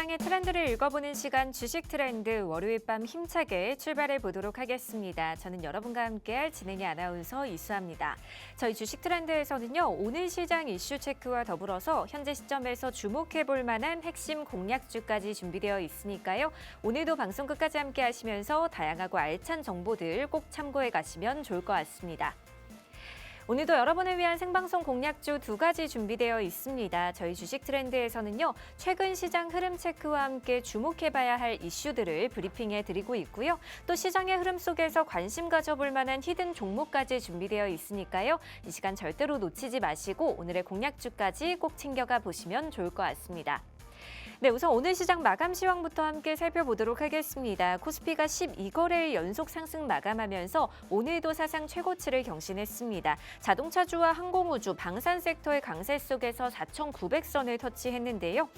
시장의 트렌드를 읽어보는 시간 주식 트렌드 월요일 밤 힘차게 출발해 보도록 하겠습니다. 저는 여러분과 함께할 진행의 아나운서 이수아입니다. 저희 주식 트렌드에서는요, 오늘 시장 이슈 체크와 더불어서 현재 시점에서 주목해 볼 만한 핵심 공략주까지 준비되어 있으니까요. 오늘도 방송 끝까지 함께 하시면서 다양하고 알찬 정보들 꼭 참고해 가시면 좋을 것 같습니다. 오늘도 여러분을 위한 생방송 공략주 2가지 준비되어 있습니다. 저희 주식 트렌드에서는요, 최근 시장 흐름 체크와 함께 주목해봐야 할 이슈들을 브리핑해 드리고 있고요. 또 시장의 흐름 속에서 관심 가져볼 만한 히든 종목까지 준비되어 있으니까요. 이 시간 절대로 놓치지 마시고 오늘의 공략주까지 꼭 챙겨가 보시면 좋을 것 같습니다. 네, 우선 오늘 시장 마감 시황부터 함께 살펴보도록 하겠습니다. 코스피가 12거래일 연속 상승 마감하면서 오늘도 사상 최고치를 경신했습니다. 자동차주와 항공우주, 방산 섹터의 강세 속에서 4,900선을 터치했는데요.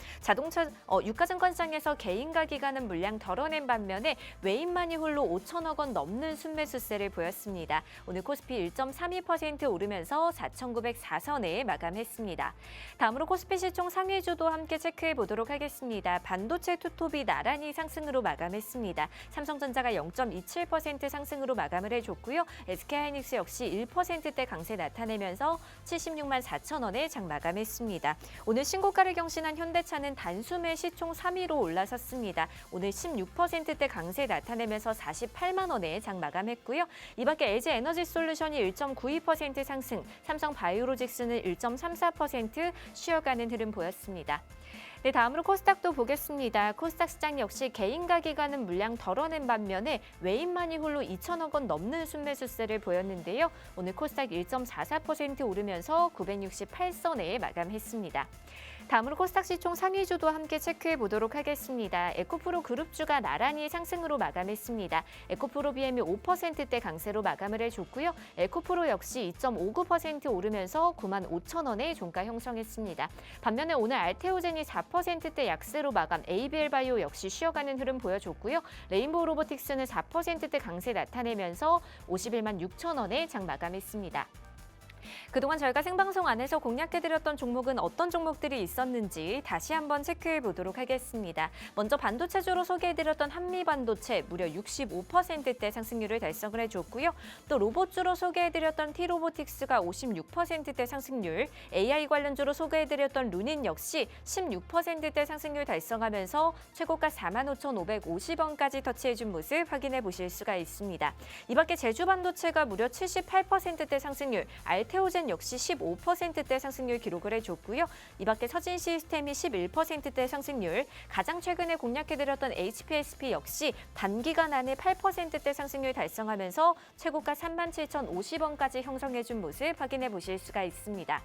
유가증권시장에서 개인가 기관은 물량 덜어낸 반면에 외인만이 홀로 5천억 원 넘는 순매수세를 보였습니다. 오늘 코스피 1.32% 오르면서 4,904선에 마감했습니다. 다음으로 코스피 시총 상위주도 함께 체크해 보도록 하겠습니다. 반도체 투톱이 나란히 상승으로 마감했습니다. 삼성전자가 0.27% 상승으로 마감을 해줬고요. SK하이닉스 역시 1%대 강세 나타내면서 76만 4천 원에 장 마감했습니다. 오늘 신고가를 경신한 현대차는 단숨에 시총 3위로 올라섰습니다. 오늘 16%대 강세 나타내면서 48만 원에 장 마감했고요. 이 밖에 LG에너지솔루션이 1.92% 상승, 삼성바이오로직스는 1.34% 쉬어가는 흐름 보였습니다. 네, 다음으로 코스닥도 보겠습니다. 코스닥 시장 역시 개인가 기관은 물량 덜어낸 반면에 외인만이 홀로 2천억 원 넘는 순매수세를 보였는데요. 오늘 코스닥 1.44% 오르면서 968선에 마감했습니다. 다음으로 코스닥 시총 상위주도 함께 체크해 보도록 하겠습니다. 에코프로 그룹주가 나란히 상승으로 마감했습니다. 에코프로 BM이 5%대 강세로 마감을 해줬고요. 에코프로 역시 2.59% 오르면서 9만 5천 원에 종가 형성했습니다. 반면에 오늘 알테오젠이 4%대 약세로 마감, ABL바이오 역시 쉬어가는 흐름 보여줬고요. 레인보우 로보틱스는 4%대 강세 나타내면서 51만 6천 원에 장 마감했습니다. 그동안 저희가 생방송 안에서 공략해드렸던 종목은 어떤 종목들이 있었는지 다시 한번 체크해 보도록 하겠습니다. 먼저 반도체주로 소개해드렸던 한미반도체 무려 65%대 상승률을 달성을 해줬고요. 또 로봇주로 소개해드렸던 T로보틱스가 56%대 상승률, AI 관련주로 소개해드렸던 루닌 역시 16%대 상승률 달성하면서 최고가 45,550원까지 터치해준 모습 확인해 보실 수가 있습니다. 이 밖에 제주반도체가 무려 78%대 상승률, 알테오젠 역시 15%대 상승률 기록을 해줬고요. 이 밖에 서진시스템이 11%대 상승률, 가장 최근에 공략해드렸던 HPSP 역시 단기간 안에 8%대 상승률 달성하면서 최고가 37,050원까지 형성해준 모습 확인해 보실 수가 있습니다.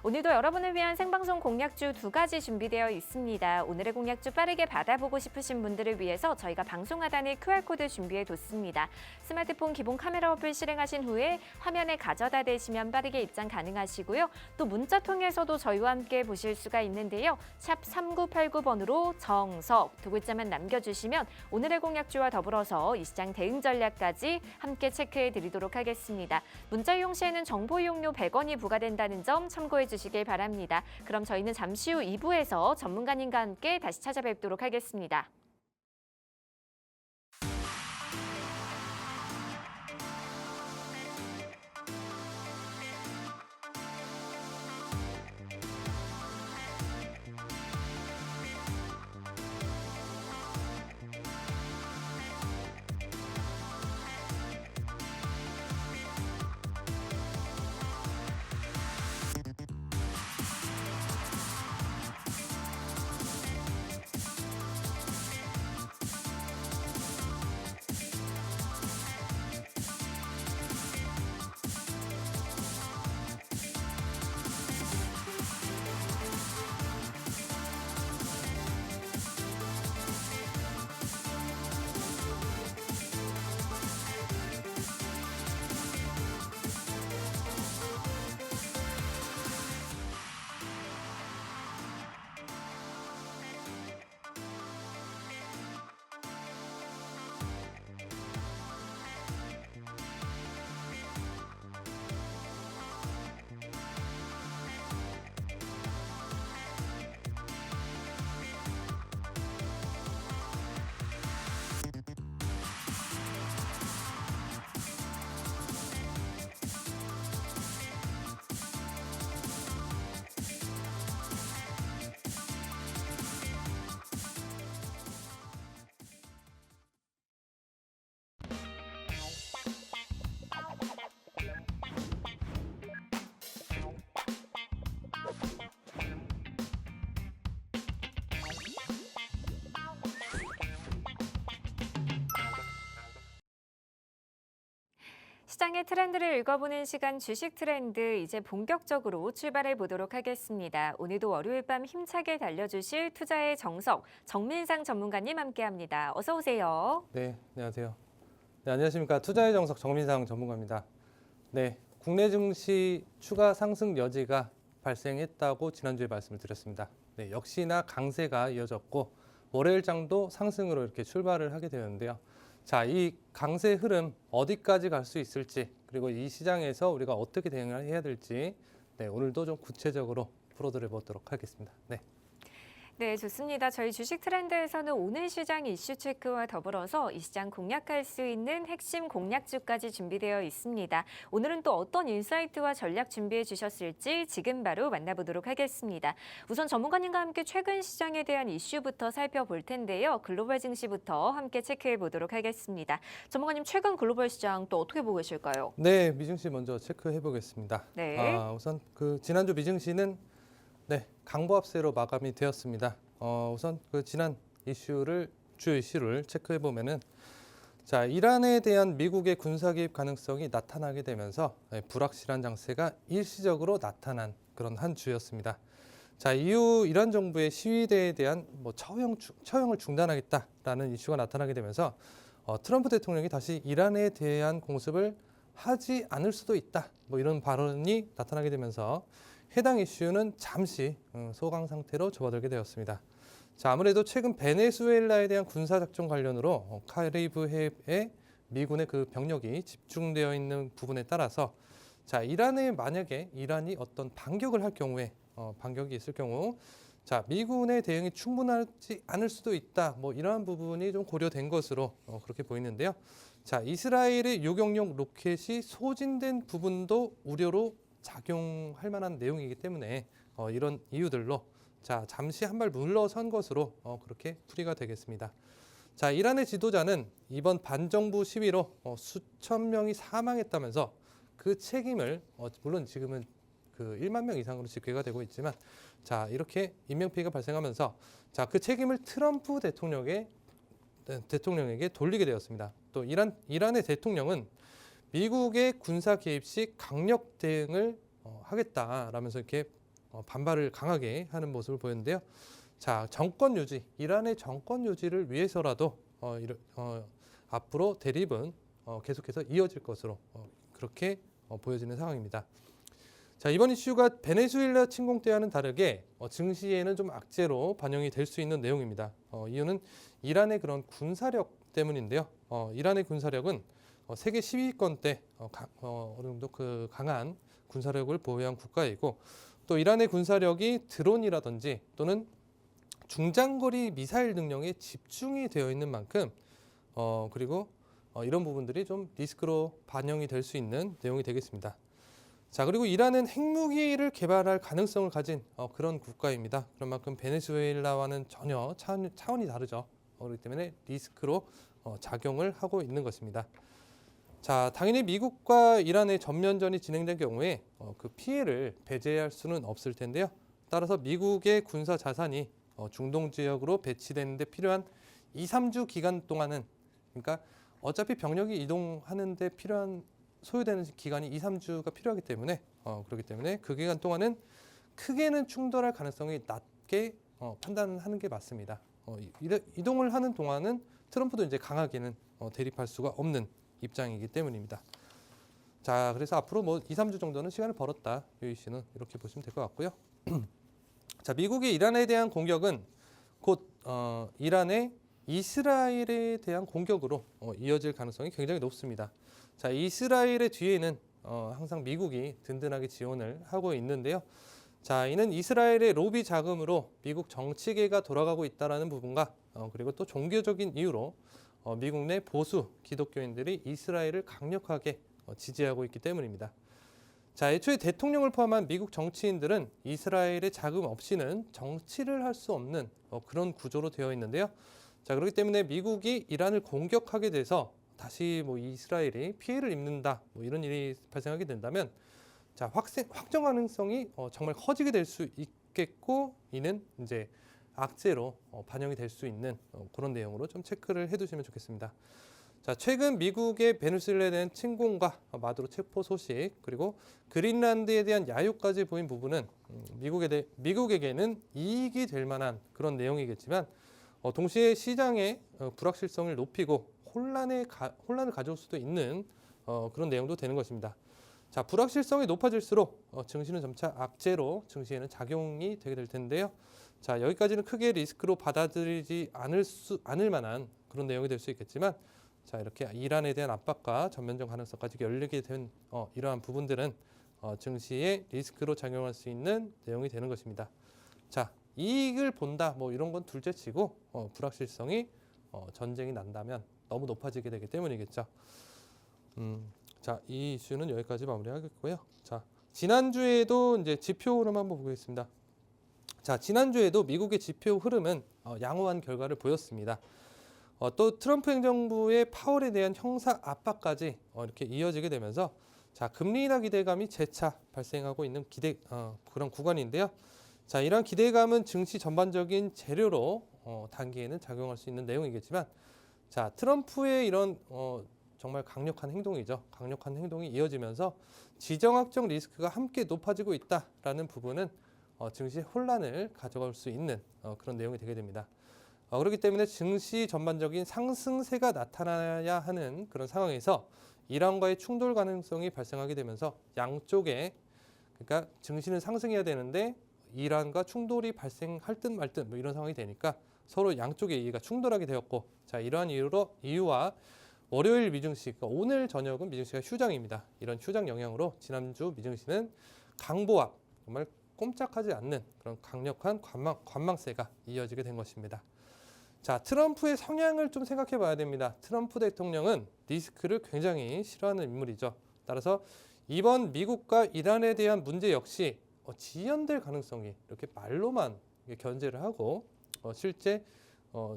오늘도 여러분을 위한 생방송 공략주 2가지 준비되어 있습니다. 오늘의 공략주 빠르게 받아보고 싶으신 분들을 위해서 저희가 방송 하단에 QR코드 준비해뒀습니다. 스마트폰 기본 카메라 어플 실행하신 후에 화면에 가져다 대시면 빠르게 입장 가능하시고요. 또 문자 통해서도 저희와 함께 보실 수가 있는데요. 샵 3989번으로 정석 2글자만 남겨주시면 오늘의 공략주와 더불어서 이 시장 대응 전략까지 함께 체크해드리도록 하겠습니다. 문자 이용 시에는 정보 이용료 100원이 부과된다는 점 참고해 주시길 바랍니다. 그럼 저희는 잠시 후 2부에서 전문가님과 함께 다시 찾아뵙도록 하겠습니다. 시장의 트렌드를 읽어보는 시간 주식 트렌드 이제 본격적으로 출발해 보도록 하겠습니다. 오늘도 월요일 밤 힘차게 달려주실 투자의 정석 정민상 전문가님 함께합니다. 어서 오세요. 네, 안녕하세요. 네, 안녕하십니까. 투자의 정석 정민상 전문가입니다. 네, 국내 증시 추가 상승 여지가 발생했다고 지난주에 말씀을 드렸습니다. 네, 역시나 강세가 이어졌고 월요일장도 상승으로 이렇게 출발을 하게 되었는데요. 자, 이 강세 흐름 어디까지 갈 수 있을지, 그리고 이 시장에서 우리가 어떻게 대응을 해야 될지, 네, 오늘도 좀 구체적으로 풀어드려 보도록 하겠습니다. 네. 네, 좋습니다. 저희 주식 트렌드에서는 오늘 시장 이슈 체크와 더불어서 이 시장 공략할 수 있는 핵심 공략주까지 준비되어 있습니다. 오늘은 또 어떤 인사이트와 전략 준비해 주셨을지 지금 바로 만나보도록 하겠습니다. 우선 전문가님과 함께 최근 시장에 대한 이슈부터 살펴볼 텐데요. 글로벌 증시부터 함께 체크해 보도록 하겠습니다. 전문가님, 최근 글로벌 시장 또 어떻게 보고 계실까요? 네, 미증시 먼저 체크해 보겠습니다. 네. 우선 지난주 미증시는 네, 강보합세로 마감이 되었습니다. 우선 지난 주요 이슈를 체크해 보면은 자, 이란에 대한 미국의 군사 개입 가능성이 나타나게 되면서 불확실한 장세가 일시적으로 나타난 그런 한 주였습니다. 자, 이후 이란 정부의 시위대에 대한 처형을 중단하겠다라는 이슈가 나타나게 되면서 트럼프 대통령이 다시 이란에 대한 공습을 하지 않을 수도 있다. 이런 발언이 나타나게 되면서 해당 이슈는 잠시 소강 상태로 접어들게 되었습니다. 자, 아무래도 최근 베네수엘라에 대한 군사작전 관련으로 카리브 해협에 미군의 그 병력이 집중되어 있는 부분에 따라서 자, 만약에 이란이 어떤 반격을 할 경우에 반격이 있을 경우 자, 미군의 대응이 충분하지 않을 수도 있다. 이러한 부분이 좀 고려된 것으로 그렇게 보이는데요. 자, 이스라엘의 요격용 로켓이 소진된 부분도 우려로 작용할 만한 내용이기 때문에 이런 이유들로 자, 잠시 한 발 물러선 것으로 그렇게 풀이가 되겠습니다. 자, 이란의 지도자는 이번 반정부 시위로 수천 명이 사망했다면서 그 책임을 물론 지금은 1만 명 이상으로 집계가 되고 있지만 자, 이렇게 인명피해가 발생하면서 자, 그 책임을 트럼프 대통령에게 돌리게 되었습니다. 또 이란의 대통령은 미국의 군사 개입 시 강력 대응을 하겠다라면서 이렇게 반발을 강하게 하는 모습을 보였는데요. 자, 이란의 정권 유지를 위해서라도 앞으로 대립은 계속해서 이어질 것으로 그렇게 보여지는 상황입니다. 자, 이번 이슈가 베네수엘라 침공 때와는 다르게 증시에는 좀 악재로 반영이 될 수 있는 내용입니다. 이유는 이란의 그런 군사력 때문인데요. 이란의 군사력은 세계 10위권 때 어느 정도 강한 군사력을 보유한 국가이고 또 이란의 군사력이 드론이라든지 또는 중장거리 미사일 능력에 집중이 되어 있는 만큼 그리고 이런 부분들이 좀 리스크로 반영이 될 수 있는 내용이 되겠습니다. 자, 그리고 이란은 핵무기를 개발할 가능성을 가진 그런 국가입니다. 그런 만큼 베네수엘라와는 전혀 차원이 다르죠. 그렇기 때문에 리스크로 작용을 하고 있는 것입니다. 자, 당연히 미국과 이란의 전면전이 진행된 경우에 그 피해를 배제할 수는 없을 텐데요. 따라서 미국의 군사 자산이 중동 지역으로 배치되는 데 필요한 2-3주 기간 동안은 그러니까 어차피 병력이 이동하는 데 소요되는 기간이 2-3주가 필요하기 때문에 그렇기 때문에 그 기간 동안은 크게는 충돌할 가능성이 낮게 판단하는 게 맞습니다. 이동을 하는 동안은 트럼프도 이제 강하게는 대립할 수가 없는 입장이기 때문입니다. 자, 그래서 앞으로 2-3주 정도는 시간을 벌었다. 이 이슈는 이렇게 보시면 될 것 같고요. 자, 미국의 이란에 대한 공격은 곧 이란의 이스라엘에 대한 공격으로 이어질 가능성이 굉장히 높습니다. 자, 이스라엘의 뒤에는 항상 미국이 든든하게 지원을 하고 있는데요. 자, 이는 이스라엘의 로비 자금으로 미국 정치계가 돌아가고 있다는 부분과 그리고 또 종교적인 이유로 미국 내 보수 기독교인들이 이스라엘을 강력하게 지지하고 있기 때문입니다. 자, 애초에 대통령을 포함한 미국 정치인들은 이스라엘의 자금 없이는 정치를 할 수 없는 그런 구조로 되어 있는데요. 자, 그렇기 때문에 미국이 이란을 공격하게 돼서 다시 이스라엘이 피해를 입는다 이런 일이 발생하게 된다면 자, 확정 가능성이 정말 커지게 될 수 있겠고 이는 이제 악재로 반영이 될 수 있는 그런 내용으로 좀 체크를 해두시면 좋겠습니다. 자, 최근 미국의 베네수엘라에 대한 침공과 마두로 체포 소식, 그리고 그린란드에 대한 야유까지 보인 부분은 미국에게는 이익이 될 만한 그런 내용이겠지만 동시에 시장의 불확실성을 높이고 혼란을 가져올 수도 있는 그런 내용도 되는 것입니다. 자, 불확실성이 높아질수록 증시는 점차 악재로 증시에는 작용이 되게 될 텐데요. 자, 여기까지는 크게 리스크로 받아들이지 않을 만한 그런 내용이 될 수 있겠지만, 자, 이렇게 이란에 대한 압박과 전면전 가능성까지 열리게 된 이러한 부분들은 증시에 리스크로 작용할 수 있는 내용이 되는 것입니다. 자, 이익을 본다 뭐 이런 건 둘째치고 불확실성이 전쟁이 난다면 너무 높아지게 되기 때문이겠죠. 자, 이 이슈는 여기까지 마무리하겠고요. 자, 지난주에도 이제 지표 흐름 한번 보겠습니다. 자, 지난주에도 미국의 지표 흐름은 양호한 결과를 보였습니다. 또 트럼프 행정부의 파월에 대한 형사 압박까지 이렇게 이어지게 되면서 자, 금리 인하 기대감이 재차 발생하고 있는 그런 구간인데요. 자, 이런 기대감은 증시 전반적인 재료로 단기에는 작용할 수 있는 내용이겠지만, 자, 트럼프의 이런 정말 강력한 행동이죠. 강력한 행동이 이어지면서 지정학적 리스크가 함께 높아지고 있다라는 부분은 증시 혼란을 가져갈 수 있는 그런 내용이 되게 됩니다. 그렇기 때문에 증시 전반적인 상승세가 나타나야 하는 그런 상황에서 이란과의 충돌 가능성이 발생하게 되면서 양쪽에, 그러니까 증시는 상승해야 되는데 이란과 충돌이 발생할 듯 말 듯 뭐 이런 상황이 되니까 서로 양쪽의 이해가 충돌하게 되었고, 자, 이러한 이유와 월요일 미증시, 그러니까 오늘 저녁은 미증시가 휴장입니다. 이런 휴장 영향으로 지난주 미증시는 강보합, 정말 꼼짝하지 않는 그런 강력한 관망세가 이어지게 된 것입니다. 자, 트럼프의 성향을 좀 생각해 봐야 됩니다. 트럼프 대통령은 리스크를 굉장히 싫어하는 인물이죠. 따라서 이번 미국과 이란에 대한 문제 역시 지연될 가능성이 이렇게 말로만 견제를 하고 실제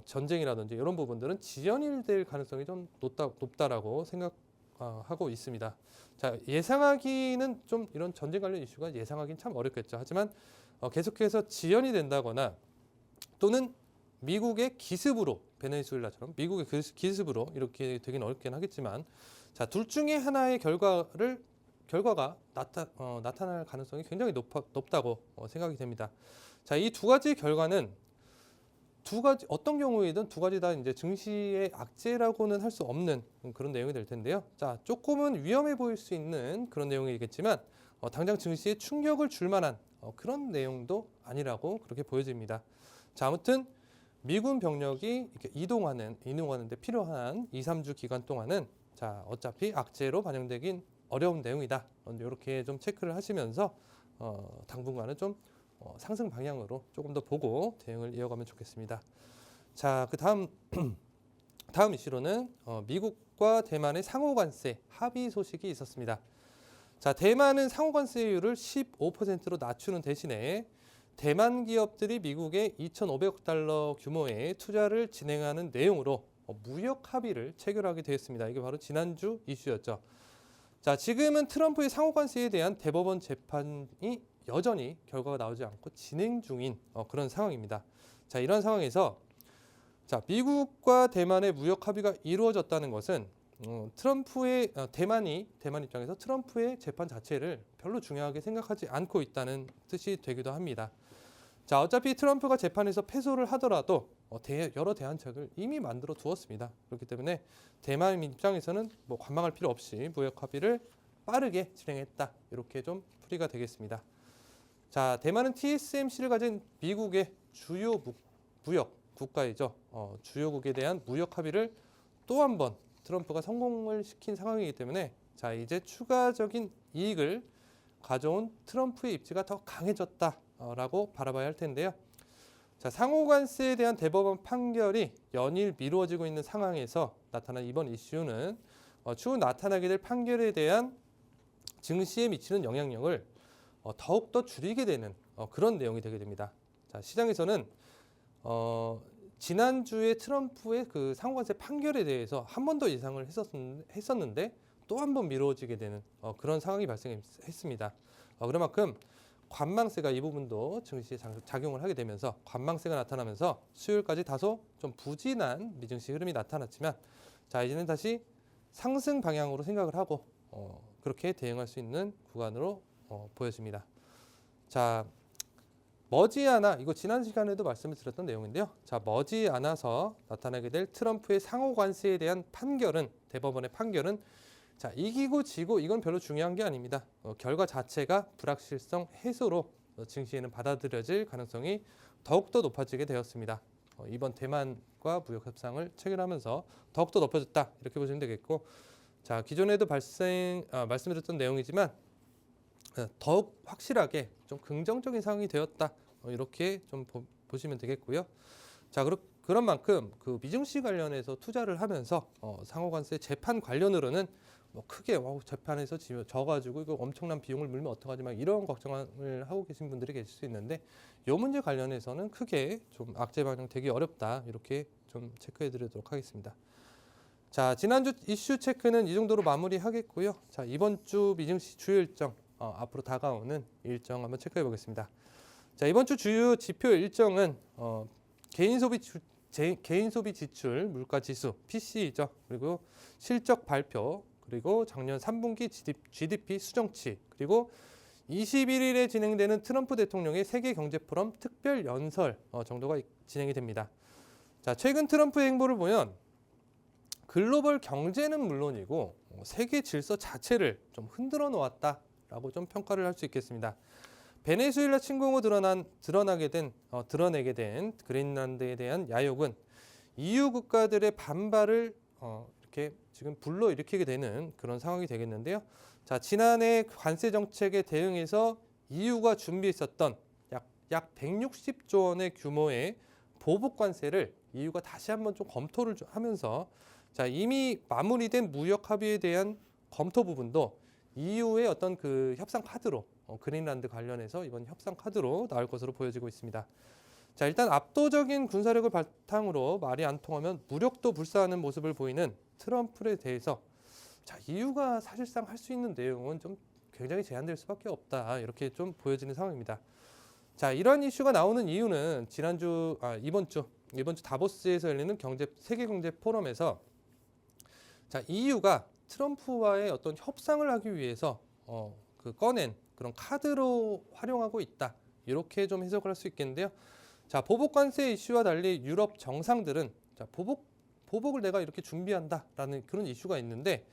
전쟁이라든지 이런 부분들은 지연이 될 가능성이 좀 높다라고 생각하고 있습니다. 자, 예상하기는 좀 이런 전쟁 관련 이슈가 예상하기는 참 어렵겠죠. 하지만 계속해서 지연이 된다거나 또는 미국의 기습으로, 베네수엘라처럼 미국의 기습으로 이렇게 되긴 어렵긴 하겠지만, 자, 둘 중에 하나의 결과가 나타날 가능성이 굉장히 높다고 생각이 됩니다. 자, 이 두 가지 결과는 어떤 경우에든 두 가지 다 이제 증시의 악재라고는 할 수 없는 그런 내용이 될 텐데요. 자, 조금은 위험해 보일 수 있는 그런 내용이겠지만 당장 증시에 충격을 줄 만한 그런 내용도 아니라고 그렇게 보여집니다. 자, 아무튼 미군 병력이 이렇게 이동하는 데 필요한 2, 3주 기간 동안은 자, 어차피 악재로 반영되긴 어려운 내용이다. 이렇게 좀 체크를 하시면서 당분간은 좀 상승 방향으로 조금 더 보고 대응을 이어가면 좋겠습니다. 자, 그 다음 이슈로는 미국과 대만의 상호관세 합의 소식이 있었습니다. 자, 대만은 상호관세율을 15%로 낮추는 대신에 대만 기업들이 미국에 2,500억 달러 규모의 투자를 진행하는 내용으로 무역 합의를 체결하게 되었습니다. 이게 바로 지난주 이슈였죠. 자, 지금은 트럼프의 상호관세에 대한 대법원 재판이 여전히 결과가 나오지 않고 진행 중인 그런 상황입니다. 자, 이런 상황에서 자, 미국과 대만의 무역 합의가 이루어졌다는 것은 대만 입장에서 트럼프의 재판 자체를 별로 중요하게 생각하지 않고 있다는 뜻이 되기도 합니다. 자, 어차피 트럼프가 재판에서 패소를 하더라도 여러 대안책을 이미 만들어 두었습니다. 그렇기 때문에 대만 입장에서는 뭐 관망할 필요 없이 무역 합의를 빠르게 진행했다. 이렇게 좀 풀이가 되겠습니다. 자, 대만은 TSMC를 가진 미국의 주요 무역 국가이죠. 주요국에 대한 무역 합의를 또 한 번 트럼프가 성공을 시킨 상황이기 때문에 자, 이제 추가적인 이익을 가져온 트럼프의 입지가 더 강해졌다라고 바라봐야 할 텐데요. 자, 상호관세에 대한 대법원 판결이 연일 미루어지고 있는 상황에서 나타난 이번 이슈는 추후 나타나게 될 판결에 대한 증시에 미치는 영향력을 더욱더 줄이게 되는 그런 내용이 되게 됩니다. 자, 시장에서는 지난주에 트럼프의 그 상호관세 판결에 대해서 한 번 더 예상을 했었는데 또 한 번 미뤄지게 되는 그런 상황이 발생했습니다. 그만큼 관망세가 이 부분도 증시에 작용을 하게 되면서 관망세가 나타나면서 수요일까지 다소 좀 부진한 미증시 흐름이 나타났지만 자, 이제는 다시 상승 방향으로 생각을 하고 그렇게 대응할 수 있는 구간으로 보여집니다. 자, 머지않아 이거 지난 시간에도 말씀을 드렸던 내용인데요. 자, 머지않아서 나타나게 될 트럼프의 상호 관세에 대한 판결은 대법원의 판결은 자, 이기고 지고 이건 별로 중요한 게 아닙니다. 결과 자체가 불확실성 해소로 증시에는 받아들여질 가능성이 더욱더 높아지게 되었습니다. 이번 대만과 무역 협상을 체결하면서 더욱더 높아졌다 이렇게 보시면 되겠고, 자, 기존에도 말씀드렸던 내용이지만 더욱 확실하게 좀 긍정적인 상황이 되었다 이렇게 좀 보시면 되겠고요. 자, 그런 만큼 그 미증시 관련해서 투자를 하면서 상호관세 재판 관련으로는 뭐 크게 재판에서 져가지고 이거 엄청난 비용을 물면 어떡하지 막 이런 걱정을 하고 계신 분들이 계실 수 있는데 이 문제 관련해서는 크게 좀 악재 반영되기 어렵다 이렇게 좀 체크해드리도록 하겠습니다. 자, 지난주 이슈 체크는 이 정도로 마무리하겠고요. 자, 이번 주 미증시 주요 일정 앞으로 다가오는 일정 한번 체크해 보겠습니다. 자, 이번 주 주요 지표 일정은 개인 소비 지출 물가 지수 PCE죠. 그리고 실적 발표, 그리고 작년 3분기 GDP 수정치, 그리고 21일에 진행되는 트럼프 대통령의 세계 경제 포럼 특별 연설 정도가 진행이 됩니다. 자, 최근 트럼프의 행보를 보면 글로벌 경제는 물론이고 세계 질서 자체를 좀 흔들어 놓았다라고 좀 평가를 할 수 있겠습니다. 베네수엘라 침공으로 드러내게 된 그린란드에 대한 야욕은 EU 국가들의 반발을 이렇게 지금 불러일으키게 되는 그런 상황이 되겠는데요. 자, 지난해 관세 정책에 대응해서 EU가 준비했었던 약 160조 원의 규모의 보복 관세를 EU가 다시 한번 좀 검토를 하면서 자, 이미 마무리된 무역 합의에 대한 검토 부분도 EU의 어떤 그 협상 카드로 그린란드 관련해서 이번 협상 카드로 나올 것으로 보여지고 있습니다. 자, 일단 압도적인 군사력을 바탕으로 말이 안 통하면 무력도 불사하는 모습을 보이는 트럼프에 대해서 자, EU가 사실상 할 수 있는 내용은 좀 굉장히 제한될 수밖에 없다 이렇게 좀 보여지는 상황입니다. 자, 이러한 이슈가 나오는 이유는 이번 주 다보스에서 열리는 세계 경제 포럼에서 자, EU가 트럼프와의 어떤 협상을 하기 위해서 꺼낸 그런 카드로 활용하고 있다 이렇게 좀 해석을 할 수 있겠는데요. 자, 보복 관세 이슈와 달리 유럽 정상들은 자, 보복을 내가 이렇게 준비한다라는 그런 이슈가 있는데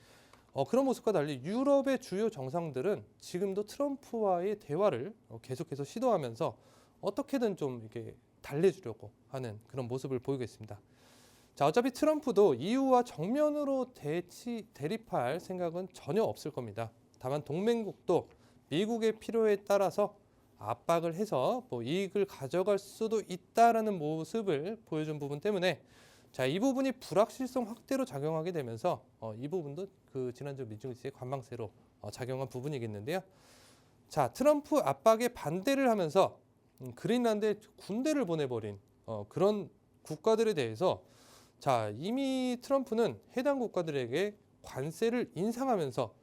그런 모습과 달리 유럽의 주요 정상들은 지금도 트럼프와의 대화를 계속해서 시도하면서 어떻게든 좀 이렇게 달래주려고 하는 그런 모습을 보이고 있습니다. 자, 어차피 트럼프도 EU와 정면으로 대립할 생각은 전혀 없을 겁니다. 다만 동맹국도 미국의 필요에 따라서 압박을 해서 이익을 가져갈 수도 있다라는 모습을 보여준 부분 때문에 자, 이 부분이 불확실성 확대로 작용하게 되면서 이 부분도 그 지난주 미증시의 관망세로 작용한 부분이겠는데요. 자, 트럼프 압박에 반대를 하면서 그린란드에 군대를 보내버린 그런 국가들에 대해서 자, 이미 트럼프는 해당 국가들에게 관세를 인상하면서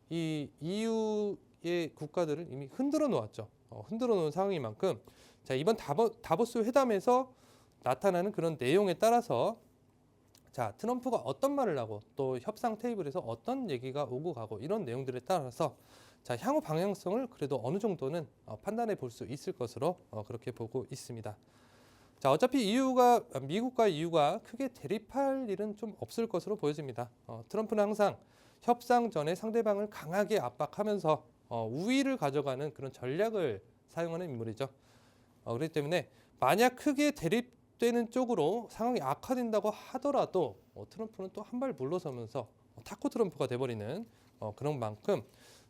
이 EU의 국가들을 이미 흔들어 놓았죠. 흔들어 놓은 상황인 만큼 자, 이번 다보스 회담에서 나타나는 그런 내용에 따라서 자, 트럼프가 어떤 말을 하고 또 협상 테이블에서 어떤 얘기가 오고 가고 이런 내용들에 따라서 자, 향후 방향성을 그래도 어느 정도는 판단해 볼 수 있을 것으로 그렇게 보고 있습니다. 자, 어차피 미국과 EU가 크게 대립할 일은 좀 없을 것으로 보여집니다. 트럼프는 항상 협상 전에 상대방을 강하게 압박하면서 우위를 가져가는 그런 전략을 사용하는 인물이죠. 그렇기 때문에 만약 크게 대립되는 쪽으로 상황이 악화된다고 하더라도 트럼프는 또 한 발 물러서면서 타코 트럼프가 돼버리는 그런 만큼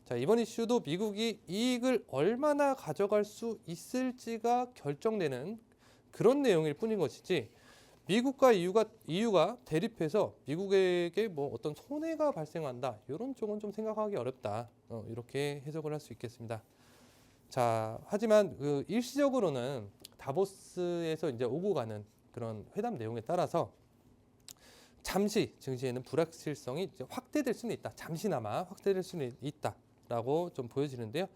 자, 이번 이슈도 미국이 이익을 얼마나 가져갈 수 있을지가 결정되는 그런 내용일 뿐인 것이지 미국과 EU가 대립해서 미국에게 뭐 어떤 손해가 발생한다 이런 쪽은 좀 생각하기 어렵다 이렇게 해석을 할 수 있겠습니다. 자, 하지만 그 일시적으로는 다보스에서 이제 오고 가는 그런 회담 내용에 따라서 잠시 증시에는 불확실성이 이제 확대될 수는 있다. 잠시나마 확대될 수는 있다라고 좀 보여지는데요.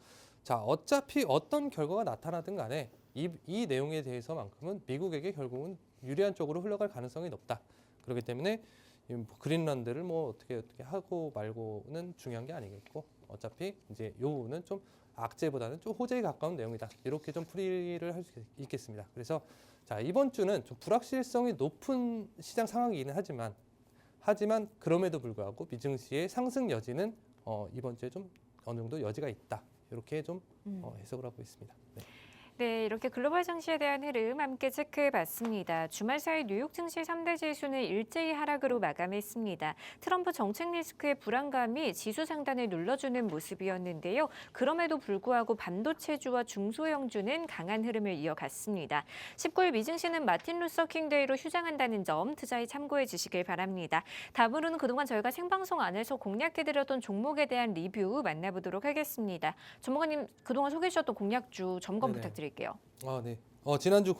자, 어차피 어떤 결과가 나타나든 간에 이 내용에 대해서만큼은 미국에게 결국은 유리한 쪽으로 흘러갈 가능성이 높다. 그렇기 때문에 뭐 그린란드를 뭐 어떻게 하고 말고는 중요한 게 아니겠고 어차피 이제 요 부분은 좀 악재보다는 좀 호재에 가까운 내용이다. 이렇게 좀 풀이를 할 수 있겠습니다. 그래서 자, 이번 주는 좀 불확실성이 높은 시장 상황이기는 하지만 그럼에도 불구하고 미증시의 상승 여지는 이번 주에 좀 어느 정도 여지가 있다. 이렇게 좀 해석을 하고 있습니다. 네. 네, 이렇게 글로벌 증시에 대한 흐름 함께 체크해봤습니다. 주말 사이 뉴욕 증시 3대 지수는 일제히 하락으로 마감했습니다. 트럼프 정책 리스크의 불안감이 지수 상단을 눌러주는 모습이었는데요. 그럼에도 불구하고 반도체주와 중소형주는 강한 흐름을 이어갔습니다. 19일 미증시는 마틴 루서 킹 데이로 휴장한다는 점 투자에 참고해 주시길 바랍니다. 다음으로는 그동안 저희가 생방송 안에서 공략해드렸던 종목에 대한 리뷰 만나보도록 하겠습니다. 전문가님 그동안 소개해 주셨던 공략주 점검 네네. 부탁드릴게요. 네. 지난주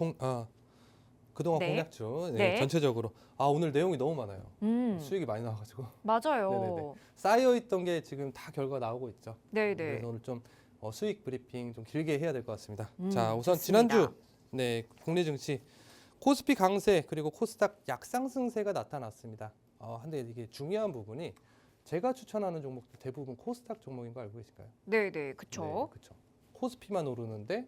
그동안 네. 공략주 네. 전체적으로 오늘 내용이 너무 많아요. 수익이 많이 나와가지고 맞아요. 네네네. 쌓여 있던 게 지금 다 결과 나오고 있죠. 네네. 그래서 오늘 좀 수익 브리핑 좀 길게 해야 될 것 같습니다. 음, 자, 우선 좋습니다. 지난주 국내 증시 코스피 강세 그리고 코스닥 약상승세가 나타났습니다. 근데 이게 중요한 부분이 제가 추천하는 종목도 대부분 코스닥 종목인 거 알고 계실까요? 네네, 그쵸. 네, 그렇죠. 코스피만 오르는데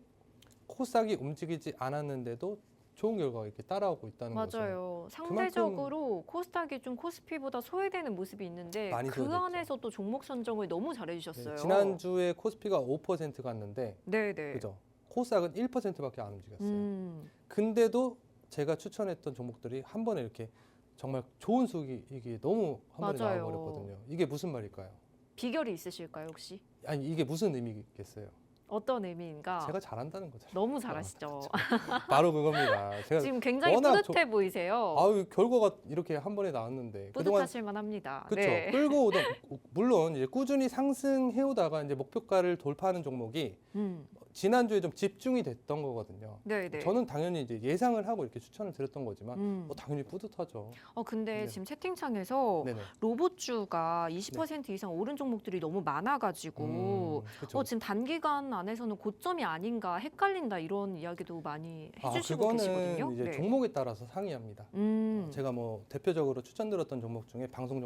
코스닥이 움직이지 않았는데도 좋은 결과가 이렇게 따라오고 있다는 거죠. 맞아요. 상대적으로 코스닥이 좀 코스피보다 소외되는 모습이 있는데 많이 그 소외됐죠. 안에서 또 종목 선정을 너무 잘해주셨어요. 지난주에 코스피가 5% 갔는데 네네. 그죠? 코스닥은 1%밖에 안 움직였어요. 근데도 제가 추천했던 종목들이 한 번에 이렇게 정말 좋은 수익이 이게 너무 한 번에 맞아요. 나와버렸거든요. 이게 무슨 말일까요? 비결이 있으실까요, 혹시? 아니 이게 무슨 의미겠어요? 어떤 의미인가? 제가 잘한다는 거죠. 너무 잘하시죠. 바로 그겁니다. 제가 지금 굉장히 워낙 뿌듯해 보이세요. 결과가 이렇게 한 번에 나왔는데 그동안 뿌듯하실 만합니다. 그렇죠. 네. 끌고 오던 물론 이제 꾸준히 상승해 오다가 이제 목표가를 돌파하는 종목이 지난주에 좀 집중이 됐던 거거든요. 네네. 저는 당연히 이제 예상을 하고 이렇게 추천을 드렸던 거지만 뭐 당연히 뿌듯하죠. 근데 네. 지금 채팅창에서 네네. 로봇주가 20% 이상 오른 종목들이 너무 많아가지고 그렇죠. 지금 단기간 안에서는 고점이 아닌가 헷갈린다 이런 이야기도 많이 해주시고 그거는 계시거든요. 이제 네. 종목에 따라서 상이합니다. 제가 뭐 대표적으로 추천드렸던 종목 중에 방송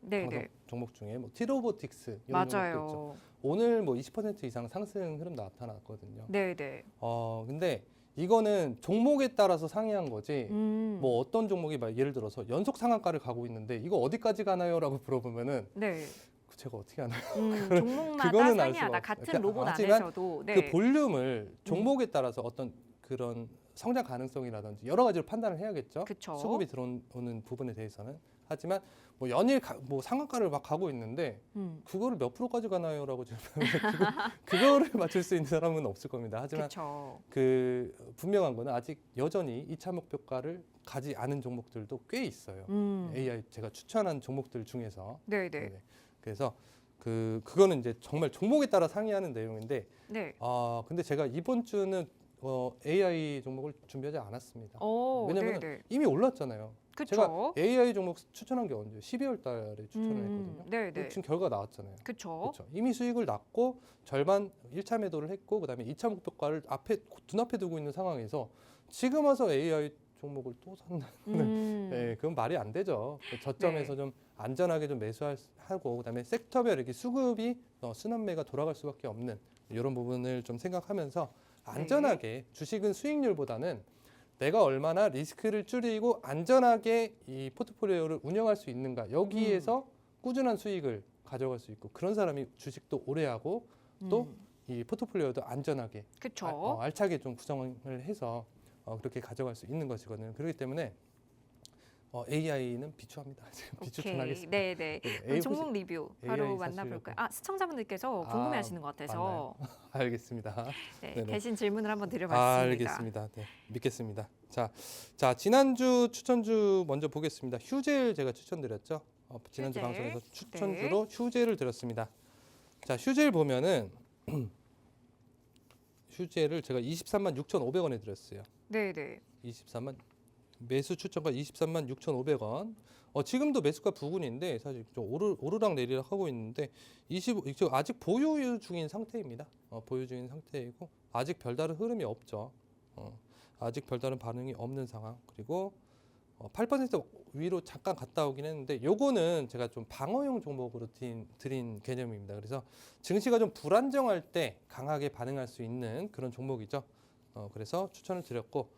네네. 종목 중에 뭐 티로보틱스 이런 종목도 있죠. 맞아요. 오늘 뭐 20% 이상 상승 흐름 나타났거든요. 네네. 근데 이거는 종목에 따라서 상이한 거지. 뭐 어떤 종목이 막 예를 들어서 연속 상한가를 가고 있는데 이거 어디까지 가나요?라고 물어보면은 네. 제가 어떻게 하나요? 종목마다 그거는 알 상이하다. 수가 같은 없어요. 로봇 하지만 안에서도. 네. 그 볼륨을 종목에 따라서 어떤 그런 성장 가능성이라든지 여러 가지로 판단을 해야겠죠. 그쵸. 수급이 들어오는 부분에 대해서는. 하지만 뭐 연일 뭐 상한가를 막 가고 있는데 그거를 몇 프로까지 가나요라고 지금 그거를 맞출 수 있는 사람은 없을 겁니다. 하지만 그쵸. 그 분명한 거는 아직 여전히 2차 목표가를 가지 않은 종목들도 꽤 있어요. AI 제가 추천한 종목들 중에서. 네네. 네네. 그래서 그거는 이제 정말 종목에 따라 상이하는 내용인데 네. 근데 제가 이번 주는 AI 종목을 준비하지 않았습니다. 왜냐면 네네. 이미 올랐잖아요. 그쵸. 제가 AI 종목 추천한 게 언제? 12월 달에 추천을 했거든요. 네네. 지금 결과 나왔잖아요. 그쵸. 그렇죠. 이미 수익을 났고 절반 1차 매도를 했고 그다음에 2차 목표가를 눈앞에 두고 있는 상황에서 지금 와서 AI 종목을 또 산다는 네, 그건 말이 안 되죠. 저점에서 네. 좀 안전하게 좀 매수하고 그다음에 섹터별 이렇게 수급이 순환매가 돌아갈 수밖에 없는 이런 부분을 좀 생각하면서 안전하게 주식은 수익률보다는 내가 얼마나 리스크를 줄이고 안전하게 이 포트폴리오를 운영할 수 있는가 여기에서 꾸준한 수익을 가져갈 수 있고 그런 사람이 주식도 오래 하고 또 이 포트폴리오도 안전하게 그쵸. 알차게 좀 구성을 해서 그렇게 가져갈 수 있는 것이거든요. 그렇기 때문에 AI는 비추합니다. 비추천하겠습니다. 네네. 그럼 종목 리뷰 바로 AI 만나볼까요? 시청자분들께서 궁금해하시는 것 같아서 알겠습니다. 네, 네네. 대신 질문을 한번 드려봤습니다. 알겠습니다. 네, 믿겠습니다. 자 지난주 추천주 먼저 보겠습니다. 휴젤 제가 추천드렸죠. 지난주 휴젤. 방송에서 추천주로 휴젤을 드렸습니다. 자 휴젤 보면은 휴젤을 제가 23만 6,500원에 드렸어요. 네네. 23만 매수 추천가 23만 6,500원. 지금도 매수가 부근인데 사실 좀 오르락 내리락 하고 있는데 지금 아직 보유 중인 상태입니다. 보유 중인 상태이고 아직 별다른 흐름이 없죠. 아직 별다른 반응이 없는 상황. 그리고 8% 위로 잠깐 갔다 오긴 했는데 요거는 제가 좀 방어용 종목으로 드린 개념입니다. 그래서 증시가 좀 불안정할 때 강하게 반응할 수 있는 그런 종목이죠. 그래서 추천을 드렸고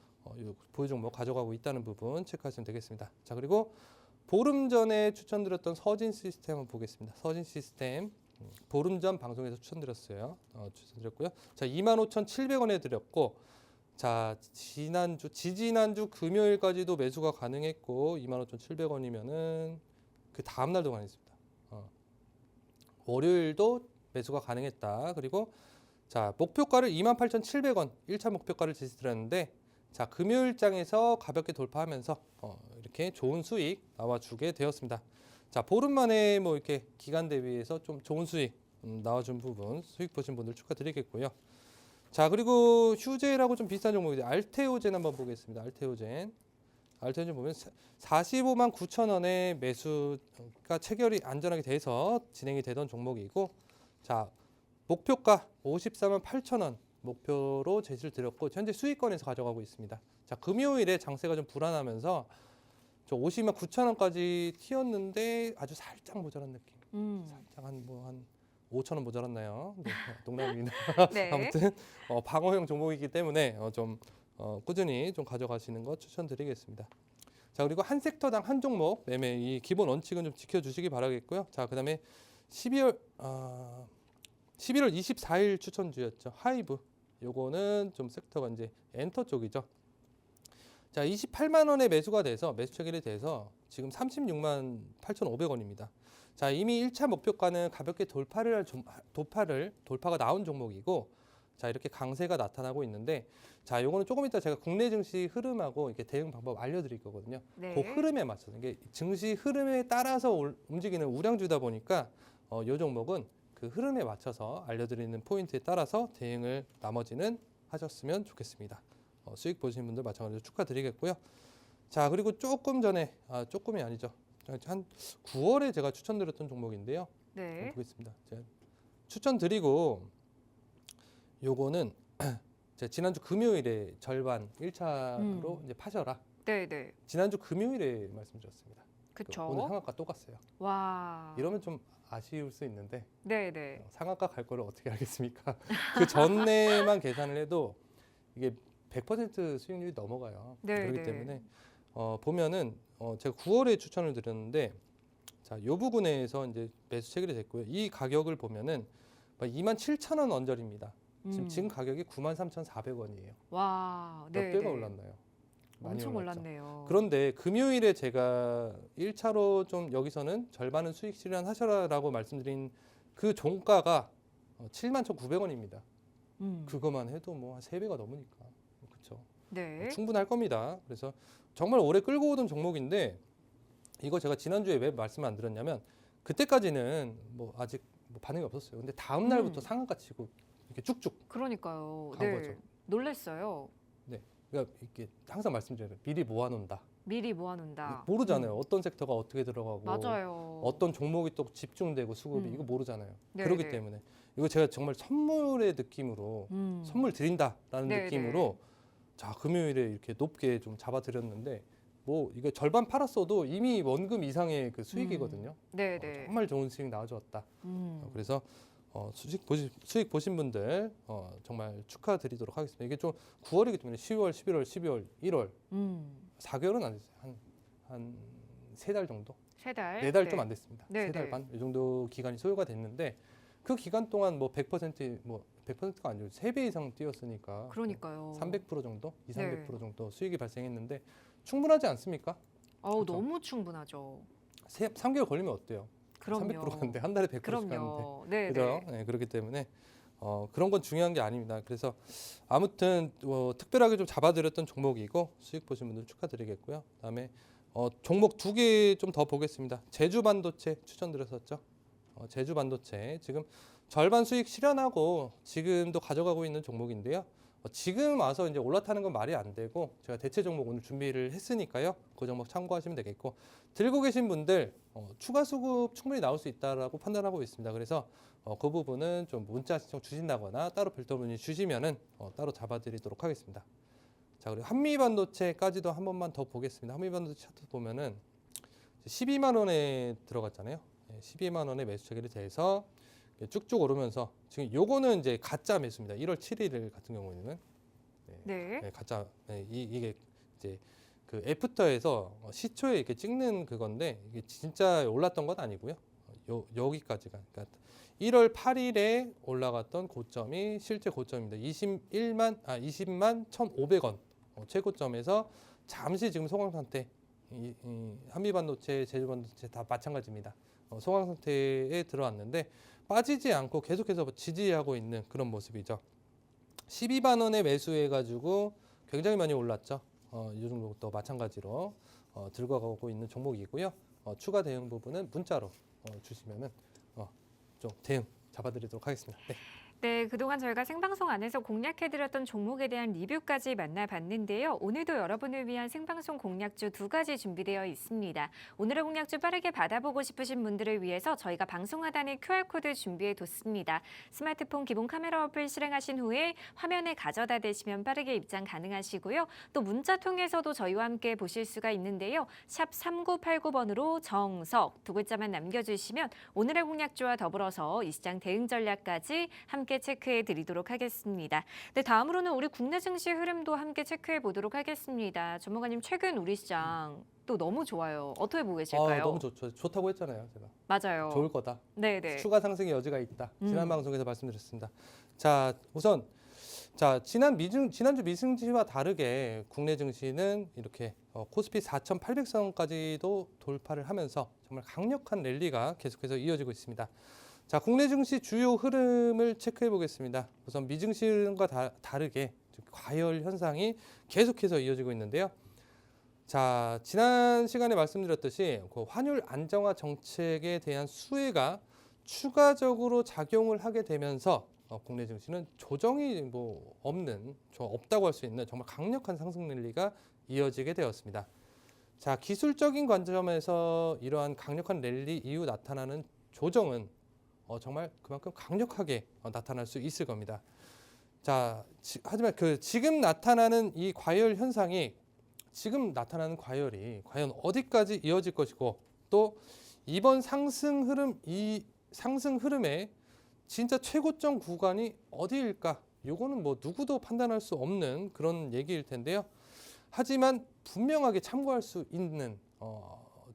요 보유 종목 가져가고 있다는 부분 체크하시면 되겠습니다. 자, 그리고 보름 전에 추천드렸던 서진 시스템 한번 보겠습니다. 서진 시스템 보름 전 방송에서 추천드렸어요. 추천드렸고요. 자, 25,700원에 드렸고, 자, 지지난주 금요일까지도 매수가 가능했고 25,700원이면은 그 다음 날도 가능했습니다. 월요일도 매수가 가능했다. 그리고 자, 목표가를 28,700원 1차 목표가를 제시드렸는데, 자, 금요일장에서 가볍게 돌파하면서 이렇게 좋은 수익 나와주게 되었습니다. 자, 보름 만에 뭐 이렇게 기간 대비해서 좀 좋은 수익 나와준 부분 수익 보신 분들 축하드리겠고요. 자, 그리고 휴제라고 좀 비슷한 종목인데 알테오젠 한번 보겠습니다. 알테오젠 보면 45만 9천 원에 매수가 체결이 안전하게 돼서 진행이 되던 종목이고, 자, 목표가 54만 8천 원 목표로 제시를 드렸고 현재 수익권에서 가져가고 있습니다. 자, 금요일에 장세가 좀 불안하면서 저 50만 9천 원까지 튀었는데 아주 살짝 모자란 느낌. 살짝 한 5천 원 모자랐나요? 네, 농담입니다. 네. 아무튼 방어형 종목이기 때문에 좀 꾸준히 좀 가져가시는 거 추천드리겠습니다. 자, 그리고 한 섹터당 한 종목 매매 이 기본 원칙은 좀 지켜주시기 바라겠고요. 자, 그다음에 11월 24일 추천주였죠. 하이브. 요거는 좀 섹터가 이제 엔터 쪽이죠. 자, 28만 원에 매수가 돼서 매수 체결이 돼서 지금 36만 8,500원입니다. 자, 이미 1차 목표가는 가볍게 돌파가 나온 종목이고, 자, 이렇게 강세가 나타나고 있는데, 자, 요거는 조금 이따 제가 국내 증시 흐름하고 이렇게 대응 방법 알려드릴 거거든요. 네. 그 흐름에 맞춰서 이게 증시 흐름에 따라서 움직이는 우량주다 보니까 요 종목은 그 흐름에 맞춰서 알려드리는 포인트에 따라서 대응을 나머지는 하셨으면 좋겠습니다. 수익 보시는 분들 마찬가지로 축하드리겠고요. 자, 그리고 조금 전에 조금이 아니죠. 한 9월에 제가 추천드렸던 종목인데요. 네. 보겠습니다. 제가 추천드리고 요거는 제가 지난주 금요일에 절반 1차로 이제 파셔라. 네, 네. 지난주 금요일에 말씀드렸습니다. 그쵸. 오늘 상한가 또 갔어요. 와. 이러면 좀 아쉬울 수 있는데 네, 네. 상한가 갈 거를 어떻게 알겠습니까? 그 전에만 계산을 해도 이게 100% 수익률이 넘어가요. 네, 그렇기 네. 때문에 보면은 제가 9월에 추천을 드렸는데, 자, 요 부분에서 이제 매수 체결이 됐고요. 이 가격을 보면은 27,000원 언저리입니다. 지금 가격이 93,400원이에요. 와. 몇 네, 배가 네. 올랐나요? 많이 엄청 올랐죠. 올랐네요. 그런데 금요일에 제가 1차로 좀 여기서는 절반은 수익 실현하셔라라고 말씀드린 그 종가가 71,900원입니다. 그것만 해도 뭐 한 3배가 넘으니까. 그렇죠. 네. 충분할 겁니다. 그래서 정말 오래 끌고 오던 종목인데, 이거 제가 지난주에 왜 말씀 안 드렸냐면 그때까지는 뭐 아직 뭐 반응이 없었어요. 근데 다음 날부터 상한가 치고 이렇게 쭉쭉 그러니까요. 간 네. 거죠. 놀랬어요. 그러니까 이렇게 항상 말씀드려요. 미리 모아놓는다. 미리 모아놓는다. 모르잖아요. 어떤 섹터가 어떻게 들어가고 맞아요. 어떤 종목이 또 집중되고 수급이 이거 모르잖아요. 네, 그렇기 네. 때문에 이거 제가 정말 선물의 느낌으로 선물 드린다라는 네, 느낌으로 자, 금요일에 이렇게 높게 좀 잡아드렸는데, 뭐 이거 절반 팔았어도 이미 원금 이상의 그 수익이거든요. 네, 네. 정말 좋은 수익 나와줬다. 그래서 수익 보신 분들 정말 축하드리도록 하겠습니다. 이게 좀 9월이기 때문에 10월, 11월, 12월, 1월 4개월은 안 됐어요. 한 3달 정도? 세 달. 4달 좀 안 됐습니다. 네, 3달 네. 반? 이 정도 기간이 소요가 됐는데, 그 기간 동안 뭐 100%가 아니고 3배 이상 뛰었으니까 그러니까요. 300% 정도? 2, 네. 300% 정도 수익이 발생했는데 충분하지 않습니까? 어우, 그렇죠. 너무 충분하죠. 3개월 걸리면 어때요? 그럼요. 300% 가는데 한 달에 100% 가는데. 그럼요. 네, 그죠? 네. 네, 그렇기 때문에 그런 건 중요한 게 아닙니다. 그래서 아무튼 특별하게 좀 잡아드렸던 종목이고 수익 보신 분들 축하드리겠고요. 그다음에 종목 2개 좀 더 보겠습니다. 제주 반도체 추천드렸었죠. 제주 반도체 지금 절반 수익 실현하고 지금도 가져가고 있는 종목인데요. 지금 와서 이제 올라타는 건 말이 안 되고, 제가 대체 종목 오늘 준비를 했으니까요. 그 종목 참고하시면 되겠고, 들고 계신 분들 추가 수급 충분히 나올 수 있다라고 판단하고 있습니다. 그래서 그 부분은 좀 문자 신청 주신다거나 따로 별도 문의 주시면은 따로 잡아드리도록 하겠습니다. 자, 그리고 한미반도체까지도 한 번만 더 보겠습니다. 한미반도체 차트 보면은 12만 원에 들어갔잖아요. 12만 원의 매수 체결이 돼서 쭉쭉 오르면서 지금 요거는 이제 가짜 매수입니다. 1월 7일 같은 경우에는 가짜 이게 이제 그 애프터에서 시초에 이렇게 찍는 그건데 이게 진짜 올랐던 건 아니고요. 여기까지가 그러니까 1월 8일에 올라갔던 고점이 실제 고점입니다. 20만 1,500원 최고점에서 잠시 지금 소강 상태. 이 한미반도체, 제주반도체 다 마찬가지입니다. 소강 상태에 들어왔는데 빠지지 않고 계속해서 지지하고 있는 그런 모습이죠. 12만 원에 매수해가지고 굉장히 많이 올랐죠. 이 종목도 마찬가지로 들고 가고 있는 종목이고요. 추가 대응 부분은 문자로 주시면은 좀 대응 잡아드리도록 하겠습니다. 네. 네, 그동안 저희가 생방송 안에서 공략해드렸던 종목에 대한 리뷰까지 만나봤는데요. 오늘도 여러분을 위한 생방송 공략주 2가지 준비되어 있습니다. 오늘의 공략주 빠르게 받아보고 싶으신 분들을 위해서 저희가 방송 하단에 QR코드 준비해뒀습니다. 스마트폰 기본 카메라 어플 실행하신 후에 화면에 가져다 대시면 빠르게 입장 가능하시고요. 또 문자 통해서도 저희와 함께 보실 수가 있는데요. 샵 3989번으로 정석 2글자만 남겨주시면 오늘의 공략주와 더불어서 이 시장 대응 전략까지 함께 체크해 드리도록 하겠습니다. 네, 다음으로는 우리 국내 증시 흐름도 함께 체크해 보도록 하겠습니다. 전문가님, 최근 우리 시장 또 너무 좋아요. 어떻게 보고 계실까요? 너무 좋죠. 좋다고 했잖아요, 제가. 맞아요. 좋을 거다. 네네. 추가 상승의 여지가 있다. 지난 방송에서 말씀드렸습니다. 자, 우선 지난주 미증시와 다르게 국내 증시는 이렇게 코스피 4,800선까지도 돌파를 하면서 정말 강력한 랠리가 계속해서 이어지고 있습니다. 자, 국내 증시 주요 흐름을 체크해 보겠습니다. 우선 미증시 흐름과 다르게 과열 현상이 계속해서 이어지고 있는데요. 자, 지난 시간에 말씀드렸듯이 그 환율 안정화 정책에 대한 수혜가 추가적으로 작용을 하게 되면서 국내 증시는 조정이 없다고 할 수 있는 정말 강력한 상승 랠리가 이어지게 되었습니다. 자, 기술적인 관점에서 이러한 강력한 랠리 이후 나타나는 조정은 정말 그만큼 강력하게 나타날 수 있을 겁니다. 자, 하지만 지금 나타나는 이 과열 현상이 지금 나타나는 과열이 과연 어디까지 이어질 것이고 또 이번 상승 흐름의 진짜 최고점 구간이 어디일까? 요거는 누구도 판단할 수 없는 그런 얘기일 텐데요. 하지만 분명하게 참고할 수 있는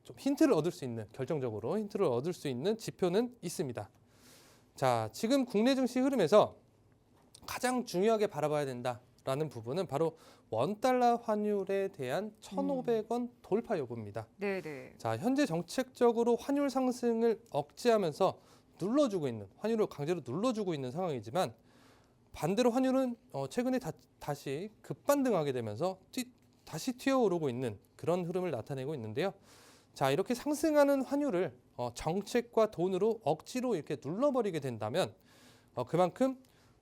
좀 힌트를 얻을 수 있는 결정적으로 힌트를 얻을 수 있는 지표는 있습니다. 자, 지금 국내 증시 흐름에서 가장 중요하게 바라봐야 된다라는 부분은 바로 원달러 환율에 대한 1,500원 돌파 여부입니다. 네네. 자, 현재 정책적으로 환율 상승을 억제하면서 환율을 강제로 눌러주고 있는 상황이지만 반대로 환율은 최근에 다시 급반등하게 되면서 다시 튀어오르고 있는 그런 흐름을 나타내고 있는데요. 자, 이렇게 상승하는 환율을 정책과 돈으로 억지로 이렇게 눌러버리게 된다면 그만큼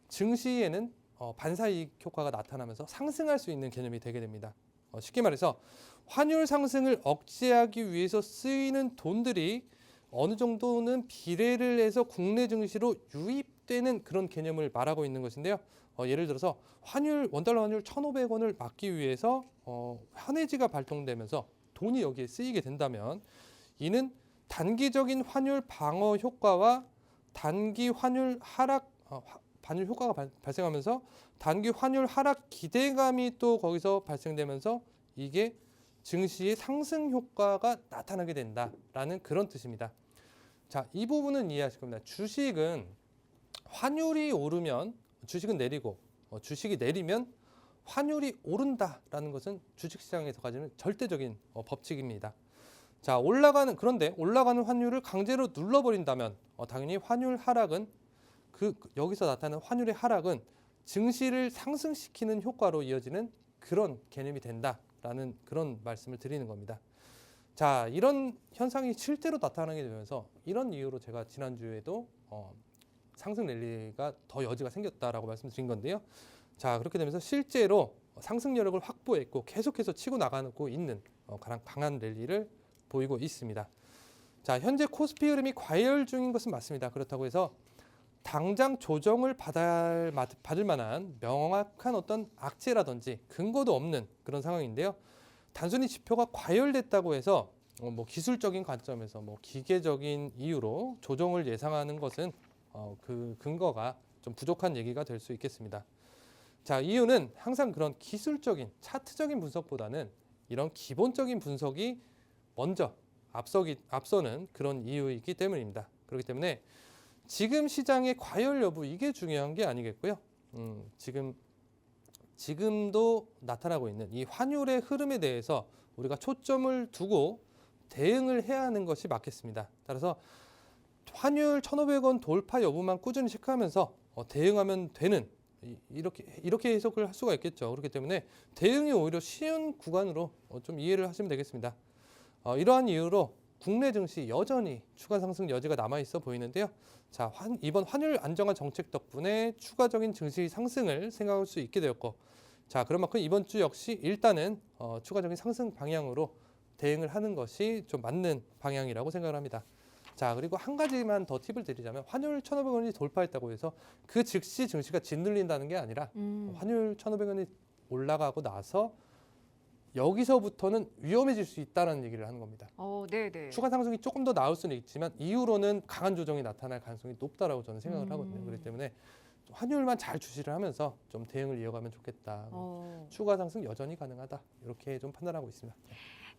증시에는 반사이익 효과가 나타나면서 상승할 수 있는 개념이 되게 됩니다. 쉽게 말해서 환율 상승을 억제하기 위해서 쓰이는 돈들이 어느 정도는 비례를 해서 국내 증시로 유입되는 그런 개념을 말하고 있는 것인데요. 예를 들어서 원달러 환율 1,500원을 막기 위해서 환해지가 발동되면서 돈이 여기에 쓰이게 된다면 이는 단기적인 환율 방어 효과와 단기 환율 하락 반율 효과가 발생하면서 단기 환율 하락 기대감이 또 거기서 발생되면서 이게 증시의 상승 효과가 나타나게 된다라는 그런 뜻입니다. 자, 이 부분은 이해하실 겁니다. 주식은 환율이 오르면 주식은 내리고 주식이 내리면 환율이 오른다라는 것은 주식시장에서 가지는 절대적인 법칙입니다. 자, 그런데 올라가는 환율을 강제로 눌러버린다면 당연히 환율 하락은 여기서 나타나는 환율의 하락은 증시를 상승시키는 효과로 이어지는 그런 개념이 된다라는 그런 말씀을 드리는 겁니다. 자, 이런 현상이 실제로 나타나게 되면서 이런 이유로 제가 지난주에도 상승 랠리가 더 여지가 생겼다라고 말씀드린 건데요. 자, 그렇게 되면서 실제로 상승 여력을 확보했고 계속해서 치고 나가고 있는 강한 랠리를 보이고 있습니다. 자, 현재 코스피 흐름이 과열 중인 것은 맞습니다. 그렇다고 해서 당장 조정을 받을 만한 명확한 어떤 악재라든지 근거도 없는 그런 상황인데요. 단순히 지표가 과열됐다고 해서 뭐 기술적인 관점에서 뭐 기계적인 이유로 조정을 예상하는 것은 그 근거가 좀 부족한 얘기가 될 수 있겠습니다. 자, 이유는 항상 그런 기술적인 차트적인 분석보다는 이런 기본적인 분석이 먼저 앞서는 그런 이유이기 때문입니다. 그렇기 때문에 지금 시장의 과열 여부 이게 중요한 게 아니겠고요. 지금도 나타나고 있는 이 환율의 흐름에 대해서 우리가 초점을 두고 대응을 해야 하는 것이 맞겠습니다. 따라서 환율 1,500원 돌파 여부만 꾸준히 체크하면서 대응하면 되는 이렇게 해석을 할 수가 있겠죠. 그렇기 때문에 대응이 오히려 쉬운 구간으로 좀 이해를 하시면 되겠습니다. 이러한 이유로 국내 증시 여전히 추가 상승 여지가 남아 있어 보이는데요. 자, 이번 환율 안정화 정책 덕분에 추가적인 증시 상승을 생각할 수 있게 되었고, 자, 그런 만큼 이번 주 역시 일단은 추가적인 상승 방향으로 대응을 하는 것이 좀 맞는 방향이라고 생각을 합니다. 자, 그리고 한 가지만 더 팁을 드리자면 환율 1,500원이 돌파했다고 해서 그 즉시 증시가 짓눌린다는 게 아니라 환율 1,500원이 올라가고 나서 여기서부터는 위험해질 수 있다는 얘기를 하는 겁니다. 네네. 추가 상승이 조금 더 나올 수는 있지만 이후로는 강한 조정이 나타날 가능성이 높다라고 저는 생각을 하거든요. 그렇기 때문에 환율만 잘 주시를 하면서 좀 대응을 이어가면 좋겠다. 추가 상승 여전히 가능하다. 이렇게 좀 판단하고 있습니다.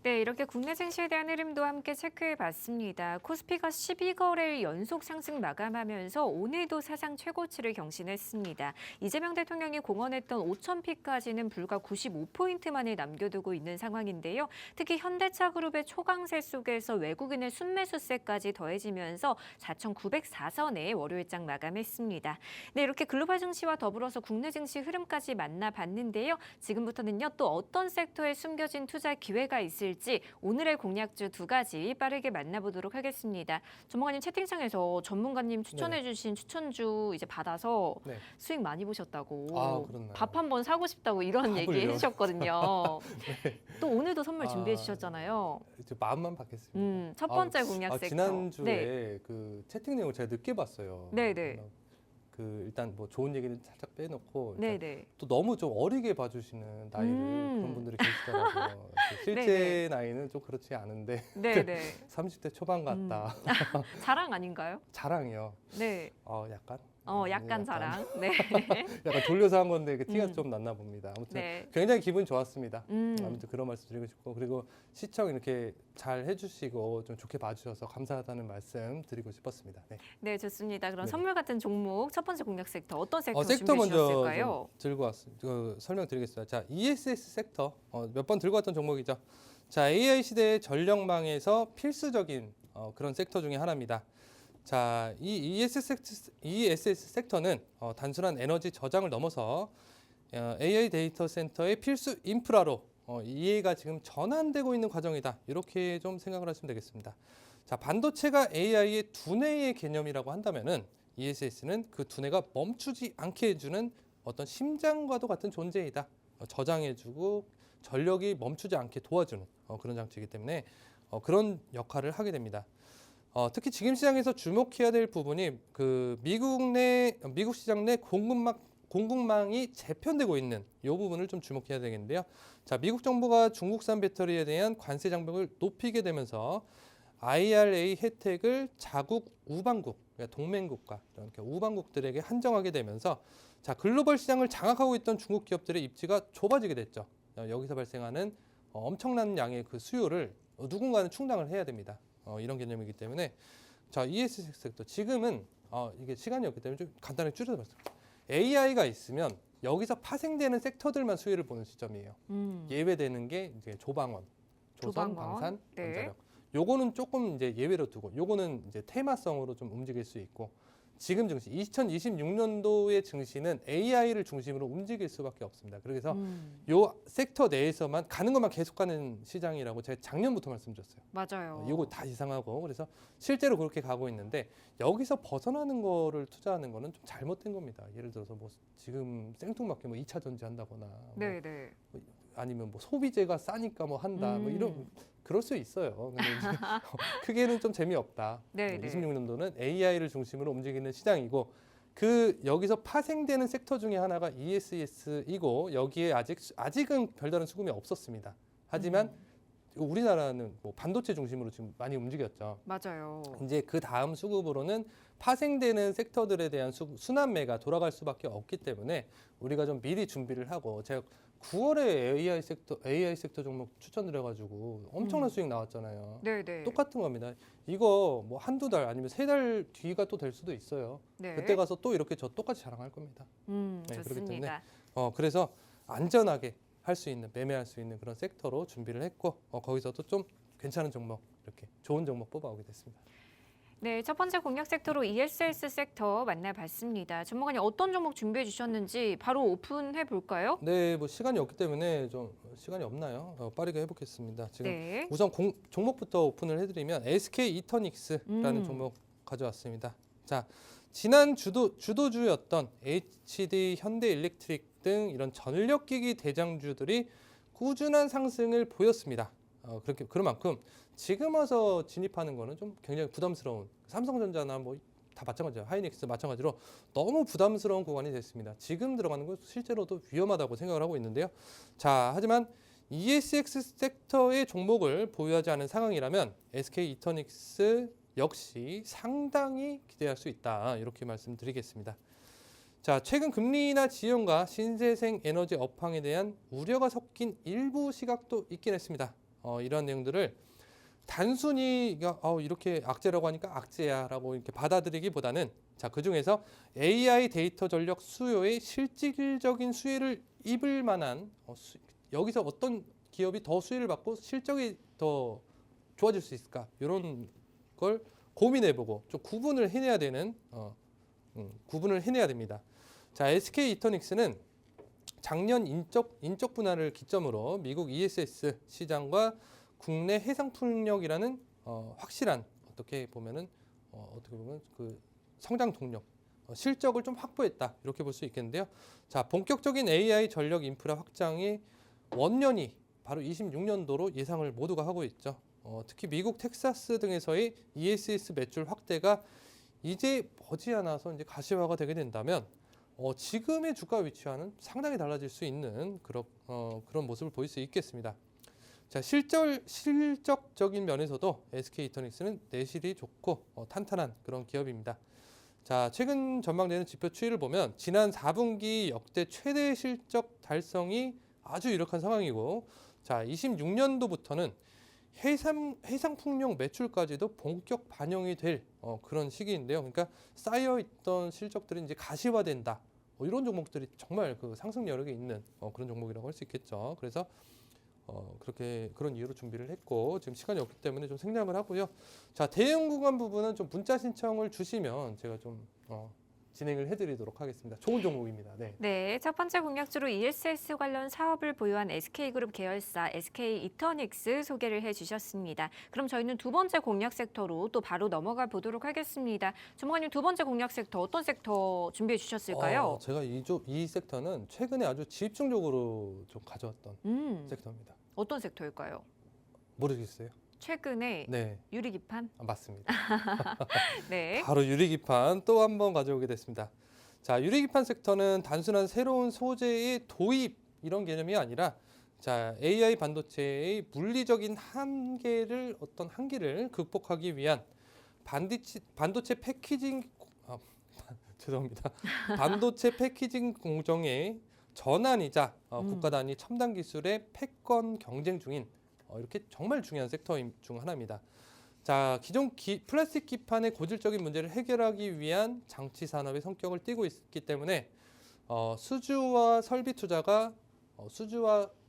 네, 이렇게 국내 증시에 대한 흐름도 함께 체크해봤습니다. 코스피가 12거래일 연속 상승 마감하면서 오늘도 사상 최고치를 경신했습니다. 이재명 대통령이 공언했던 5,000피까지는 불과 95포인트 만에 남겨두고 있는 상황인데요. 특히 현대차그룹의 초강세 속에서 외국인의 순매수세까지 더해지면서 4,904선에 월요일장 마감했습니다. 네, 이렇게 글로벌 증시와 더불어서 국내 증시 흐름까지 만나봤는데요. 지금부터는요, 또 어떤 섹터에 숨겨진 투자 기회가 있을지 오늘의 공략주 두 가지 빠르게 만나보도록 하겠습니다. 전문가님 채팅창에서 전문가님 추천해주신 추천주 이제 받아서 수익 많이 보셨다고, 밥 한번 사고 싶다고 이런 얘기 해주셨거든요. 또 오늘도 선물 준비해 주셨잖아요. 이제 마음만 받겠습니다. 첫 번째 공략 섹터. 지난주에 그 채팅 내용을 제가 늦게 봤어요. 네네. 일단 뭐 좋은 얘기는 살짝 빼놓고 네네. 또 너무 좀 어리게 봐주시는 나이를 그런 분들이 계시더라고요. 실제 나이는 좀 그렇지 않은데 30대 초반 같다. 자랑 아닌가요? 자랑이요. 네. 약간. 약간 자랑. 네. 약간 돌려서 한 건데 티가 좀 났나 봅니다. 아무튼 굉장히 기분 좋았습니다. 아무튼 그런 말씀 드리고 싶고, 그리고 시청 이렇게 잘 해주시고 좀 좋게 봐주셔서 감사하다는 말씀 드리고 싶었습니다. 네, 좋습니다. 그럼 선물 같은 종목 첫 번째 공략 섹터 어떤 섹터 섹터 준비해 먼저 들고 왔습니다. 설명드리겠습니다. 자, ESS 섹터 몇 번 들고 왔던 종목이죠. 자, AI 시대의 전력망에서 필수적인 그런 섹터 중에 하나입니다. 자, 이 ESS 섹터는 단순한 에너지 저장을 넘어서 AI 데이터 센터의 필수 인프라로 이해가 지금 전환되고 있는 과정이다. 이렇게 좀 생각을 하시면 되겠습니다. 자, 반도체가 AI의 두뇌의 개념이라고 한다면은 ESS는 그 두뇌가 멈추지 않게 해주는 어떤 심장과도 같은 존재이다. 저장해주고 전력이 멈추지 않게 도와주는 그런 장치이기 때문에 그런 역할을 하게 됩니다. 특히 지금 시장에서 주목해야 될 부분이 그 미국 시장 내 공급망이 재편되고 있는 이 부분을 좀 주목해야 되겠는데요. 자, 미국 정부가 중국산 배터리에 대한 관세 장벽을 높이게 되면서 IRA 혜택을 자국 우방국, 그러니까 동맹국가, 이렇게 우방국들에게 한정하게 되면서 자, 글로벌 시장을 장악하고 있던 중국 기업들의 입지가 좁아지게 됐죠. 여기서 발생하는 엄청난 양의 그 수요를 누군가는 충당을 해야 됩니다. 이런 개념이기 때문에 자, ESS 섹터 지금은 이게 시간이 없기 때문에 좀 간단하게 줄여서 말씀드립니다. AI가 있으면 여기서 파생되는 섹터들만 수혜를 보는 시점이에요. 예외되는 게 이제 조방원, 조선, 방산, 원자력. 요거는 조금 이제 예외로 두고 요거는 이제 테마성으로 좀 움직일 수 있고, 지금 증시 2026년도의 증시는 AI를 중심으로 움직일 수밖에 없습니다. 그래서 요 섹터 내에서만 가는 것만 계속 가는 시장이라고 제가 작년부터 말씀드렸어요. 맞아요. 이거 다 이상하고, 그래서 실제로 그렇게 가고 있는데 여기서 벗어나는 거를 투자하는 거는 좀 잘못된 겁니다. 예를 들어서 뭐 지금 생뚱맞게 뭐 2차 전지 한다거나 아니면 뭐 소비재가 싸니까 뭐 한다 뭐 이런 그럴 수 있어요. 근데 이제 크게는 좀 재미없다. 26년도는 AI를 중심으로 움직이는 시장이고, 여기서 파생되는 섹터 중에 하나가 ESS이고 여기에 아직은 별다른 수급이 없었습니다. 하지만 우리나라는 뭐 반도체 중심으로 지금 많이 움직였죠. 맞아요. 이제 그 다음 수급으로는 파생되는 섹터들에 대한 순환매가 돌아갈 수밖에 없기 때문에 우리가 좀 미리 준비를 하고 제가 9월에 AI 섹터 종목 추천드려가지고 엄청난 수익 나왔잖아요. 네네. 똑같은 겁니다. 이거 뭐 한두 달 아니면 3달 뒤가 또 될 수도 있어요. 네. 그때 가서 또 이렇게 저 똑같이 자랑할 겁니다. 네, 그렇기 좋습니다. 그래서 안전하게 할 수 있는 매매할 수 있는 그런 섹터로 준비를 했고 거기서도 좀 괜찮은 종목 이렇게 좋은 종목 뽑아오게 됐습니다. 네, 첫 번째 공략 섹터로 ESS 섹터 만나봤습니다. 전문가님 어떤 종목 준비해 주셨는지 바로 오픈해 볼까요? 네, 뭐 시간이 없기 때문에 좀 시간이 없나요? 빠르게 해보겠습니다. 지금 네. 우선 종목부터 오픈을 해드리면 SK 이터닉스라는 음. 종목 가져왔습니다. 자, 지난 주도주였던 HD, 현대일렉트릭 등 이런 전력기기 대장주들이 꾸준한 상승을 보였습니다. 그런 만큼 지금 와서 진입하는 거는 좀 굉장히 부담스러운 삼성전자나 뭐 다 마찬가지예요. 하이닉스 마찬가지로 너무 부담스러운 구간이 됐습니다. 지금 들어가는 건 실제로도 위험하다고 생각을 하고 있는데요. 자, 하지만 ESX 섹터의 종목을 보유하지 않은 상황이라면 SK 이터닉스 역시 상당히 기대할 수 있다. 이렇게 말씀드리겠습니다. 자, 최근 금리나 지연과 신재생 에너지 업황에 대한 우려가 섞인 일부 시각도 있긴 했습니다. 이러한 내용들을 단순히 이렇게 악재라고 하니까 악재야라고 이렇게 받아들이기보다는 자, 그중에서 AI 데이터 전력 수요의 실질적인 수혜를 입을 만한 여기서 어떤 기업이 더 수혜를 받고 실적이 더 좋아질 수 있을까 이런 걸 고민해보고 좀 구분을 해내야 됩니다. 자, SK 이터닉스는 작년 인적 분할을 기점으로 미국 ESS 시장과 국내 해상 풍력이라는 확실한 어떻게 보면 그 성장 동력, 실적을 좀 확보했다 이렇게 볼 수 있겠는데요. 자, 본격적인 AI 전력 인프라 확장이 원년이 바로 26년도로 예상을 모두가 하고 있죠. 특히 미국 텍사스 등에서의 ESS 매출 확대가 이제 머지않아서 이제 가시화가 되게 된다면 지금의 주가 위치와는 상당히 달라질 수 있는 그런 모습을 보일 수 있겠습니다. 자, 실적적인 면에서도 SK 이터닉스는 내실이 좋고 탄탄한 그런 기업입니다. 자, 최근 전망되는 지표 추이를 보면 지난 4분기 역대 최대 실적 달성이 아주 유력한 상황이고, 자, 26년도부터는 해상 풍력 매출까지도 본격 반영이 될 그런 시기인데요. 그러니까 쌓여 있던 실적들이 이제 가시화된다. 이런 종목들이 정말 그 상승 여력이 있는 그런 종목이라고 할 수 있겠죠. 그래서 그런 이유로 준비를 했고 지금 시간이 없기 때문에 좀 생략을 하고요. 자, 대응 구간 부분은 좀 문자 신청을 주시면 제가 좀 진행을 해드리도록 하겠습니다. 좋은 종목입니다. 네. 네, 첫 번째 공략주로 ESS 관련 사업을 보유한 SK그룹 계열사 SK 이터닉스 소개를 해주셨습니다. 그럼 저희는 두 번째 공략 섹터로 또 바로 넘어가 보도록 하겠습니다. 전문가님, 두 번째 공략 섹터 어떤 섹터 준비해 주셨을까요? 제가 이 섹터는 최근에 아주 집중적으로 좀 가져왔던 섹터입니다. 어떤 섹터일까요? 모르겠어요? 최근에 네, 유리기판? 맞습니다. 네. 바로 유리기판 또 한 번 가져오게 됐습니다. 자, 유리기판 섹터는 단순한 새로운 소재의 도입 이런 개념이 아니라 자, AI 반도체의 물리적인 한계를 극복하기 위한 반도체 패키징 죄송합니다. 반도체 패키징 공정의 전환이자 국가 단위 첨단 기술의 패권 경쟁 중인 이렇게 정말 중요한 섹터 중 하나입니다. 자, 기존 플라스틱 기판의 고질적인 문제를 해결하기 위한 장치 산업의 성격을 띠고 있기 때문에 수주와 설비 투자가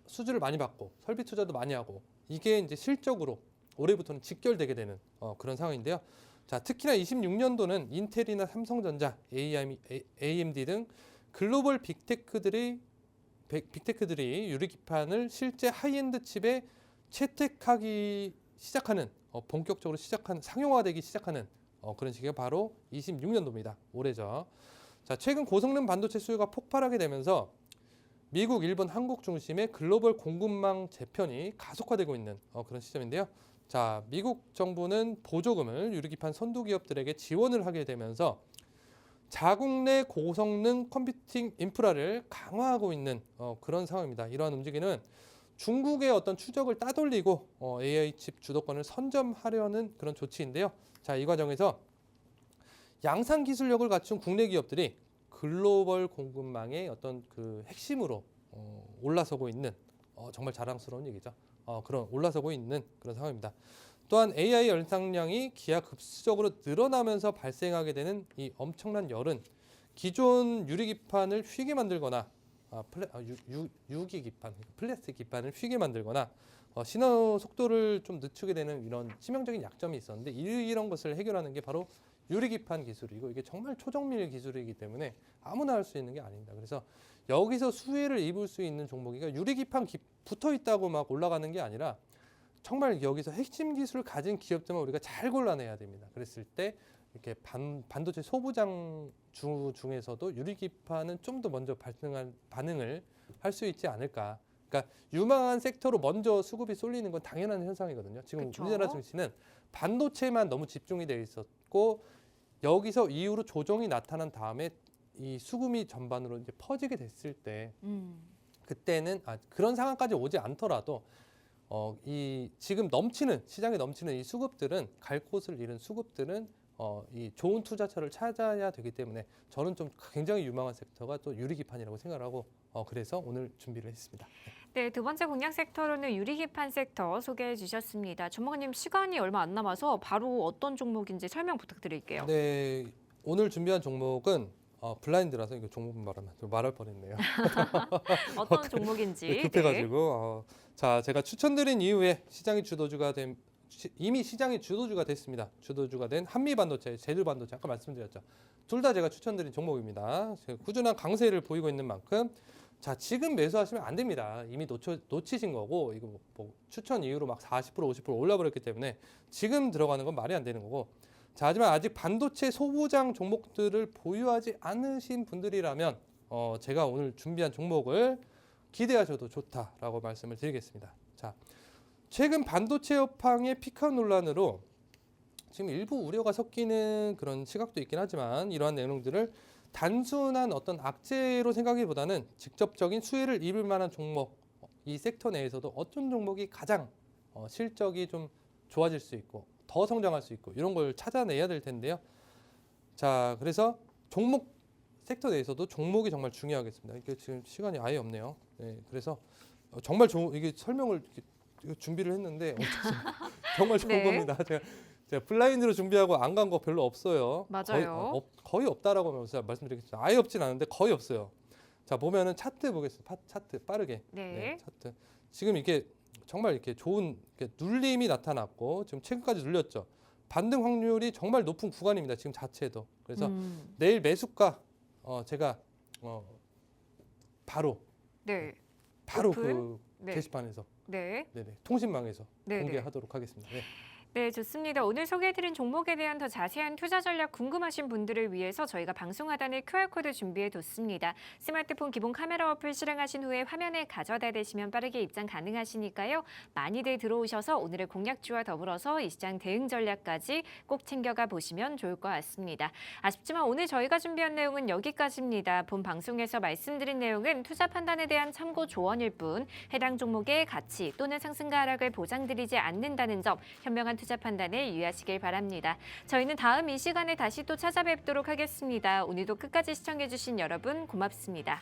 수주를 많이 받고 설비 투자도 많이 하고 이게 이제 실적으로 올해부터는 직결되게 되는 그런 상황인데요. 자, 특히나 26년도는 인텔이나 삼성전자, AMD 등 글로벌 빅테크들이 유리기판을 실제 하이엔드 칩에 채택하기 시작하는 본격적으로 상용화되기 시작하는 그런 시기가 바로 26년도입니다. 올해죠. 자, 최근 고성능 반도체 수요가 폭발하게 되면서 미국, 일본, 한국 중심의 글로벌 공급망 재편이 가속화되고 있는 그런 시점인데요. 자, 미국 정부는 보조금을 유리기판 선두 기업들에게 지원을 하게 되면서 자국 내 고성능 컴퓨팅 인프라를 강화하고 있는 그런 상황입니다. 이러한 움직임은 중국의 어떤 추적을 따돌리고 AI 칩 주도권을 선점하려는 그런 조치인데요. 자, 이 과정에서 양산 기술력을 갖춘 국내 기업들이 글로벌 공급망의 어떤 그 핵심으로 올라서고 있는 정말 자랑스러운 얘기죠. 그런 올라서고 있는 그런 상황입니다. 또한 AI 연상량이 기하급수적으로 늘어나면서 발생하게 되는 이 엄청난 열은 기존 유리 기판을 휘게 만들거나 유기 기판, 플라스틱 기판을 휘게 만들거나 신호 속도를 좀 늦추게 되는 이런 치명적인 약점이 있었는데 이런 것을 해결하는 게 바로 유리 기판 기술이고 이게 정말 초정밀 기술이기 때문에 아무나 할 수 있는 게 아닙니다. 그래서 여기서 수혜를 입을 수 있는 종목이가 유리 기판 붙어 있다고 막 올라가는 게 아니라 정말 여기서 핵심 기술을 가진 기업들만 우리가 잘 골라내야 됩니다. 그랬을 때 이렇게 반도체 소부장 중에서도 유리기판은 좀 더 먼저 반응을 할 수 있지 않을까. 그러니까 유망한 섹터로 먼저 수급이 쏠리는 건 당연한 현상이거든요. 지금 그쵸? 우리나라 증시는 반도체만 너무 집중이 돼 있었고 여기서 이후로 조정이 나타난 다음에 이 수급이 전반으로 이제 퍼지게 됐을 때 그때는 그런 상황까지 오지 않더라도 이 지금 시장에 넘치는 이 수급들은 갈 곳을 잃은 수급들은 이 좋은 투자처를 찾아야 되기 때문에 저는 좀 굉장히 유망한 섹터가 또 유리기판이라고 생각을 하고 그래서 오늘 준비를 했습니다. 네, 두 번째 공략 섹터로는 유리기판 섹터 소개해 주셨습니다. 전문가님 시간이 얼마 안 남아서 바로 어떤 종목인지 설명 부탁드릴게요. 네, 오늘 준비한 종목은 블라인드라서 이거 종목 말할 뻔했네요. 어떤 종목인지. 네, 급해가지고 자 제가 추천드린 이후에 이미 시장의 주도주가 됐습니다. 주도주가 된 한미반도체, 제주반도체 아까 말씀드렸죠. 둘 다 제가 추천드린 종목입니다. 꾸준한 강세를 보이고 있는 만큼 자 지금 매수하시면 안 됩니다. 이미 놓치신 거고 이거 뭐 추천 이후로 막 40% 50% 올라버렸기 때문에 지금 들어가는 건 말이 안 되는 거고 자 하지만 아직 반도체 소부장 종목들을 보유하지 않으신 분들이라면 제가 오늘 준비한 종목을 기대하셔도 좋다라고 말씀을 드리겠습니다. 자, 최근 반도체 업황의 피크아웃 논란으로 지금 일부 우려가 섞이는 그런 시각도 있긴 하지만 이러한 내용들을 단순한 어떤 악재로 생각하기보다는 직접적인 수혜를 입을 만한 종목, 이 섹터 내에서도 어떤 종목이 가장 실적이 좀 좋아질 수 있고 더 성장할 수 있고 이런 걸 찾아내야 될 텐데요. 자, 그래서 종목 섹터 내에서도 종목이 정말 중요하겠습니다. 이게 지금 시간이 아예 없네요. 네, 그래서 정말 이게 설명을 준비를 했는데 정말 좋은 네. 겁니다. 제가 블라인드로 준비하고 안 간 거 별로 없어요. 맞아요. 거의 없다라고 말씀드리겠습니다. 아예 없진 않은데 거의 없어요. 자 보면은 차트 보겠습니다. 차트 빠르게. 네. 차트. 지금 이게 정말 이렇게 좋은 눌림이 나타났고 지금 최근까지 눌렸죠. 반등 확률이 정말 높은 구간입니다. 지금 자체도. 그래서 내일 매수가 제가 바로 네. 오픈? 그 네. 게시판에서 네. 통신망에서 네. 공개하도록 하겠습니다. 네. 네, 좋습니다. 오늘 소개해드린 종목에 대한 더 자세한 투자 전략 궁금하신 분들을 위해서 저희가 방송 하단에 QR코드 준비해뒀습니다. 스마트폰 기본 카메라 어플 실행하신 후에 화면에 가져다 대시면 빠르게 입장 가능하시니까요. 많이들 들어오셔서 오늘의 공략주와 더불어서 이 시장 대응 전략까지 꼭 챙겨가 보시면 좋을 것 같습니다. 아쉽지만 오늘 저희가 준비한 내용은 여기까지입니다. 본 방송에서 말씀드린 내용은 투자 판단에 대한 참고 조언일 뿐 해당 종목의 가치 또는 상승과 하락을 보장드리지 않는다는 점 현명한 투자 판단에 유의하시길 바랍니다. 저희는 다음 이 시간에 다시 또 찾아뵙도록 하겠습니다. 오늘도 끝까지 시청해주신 여러분 고맙습니다.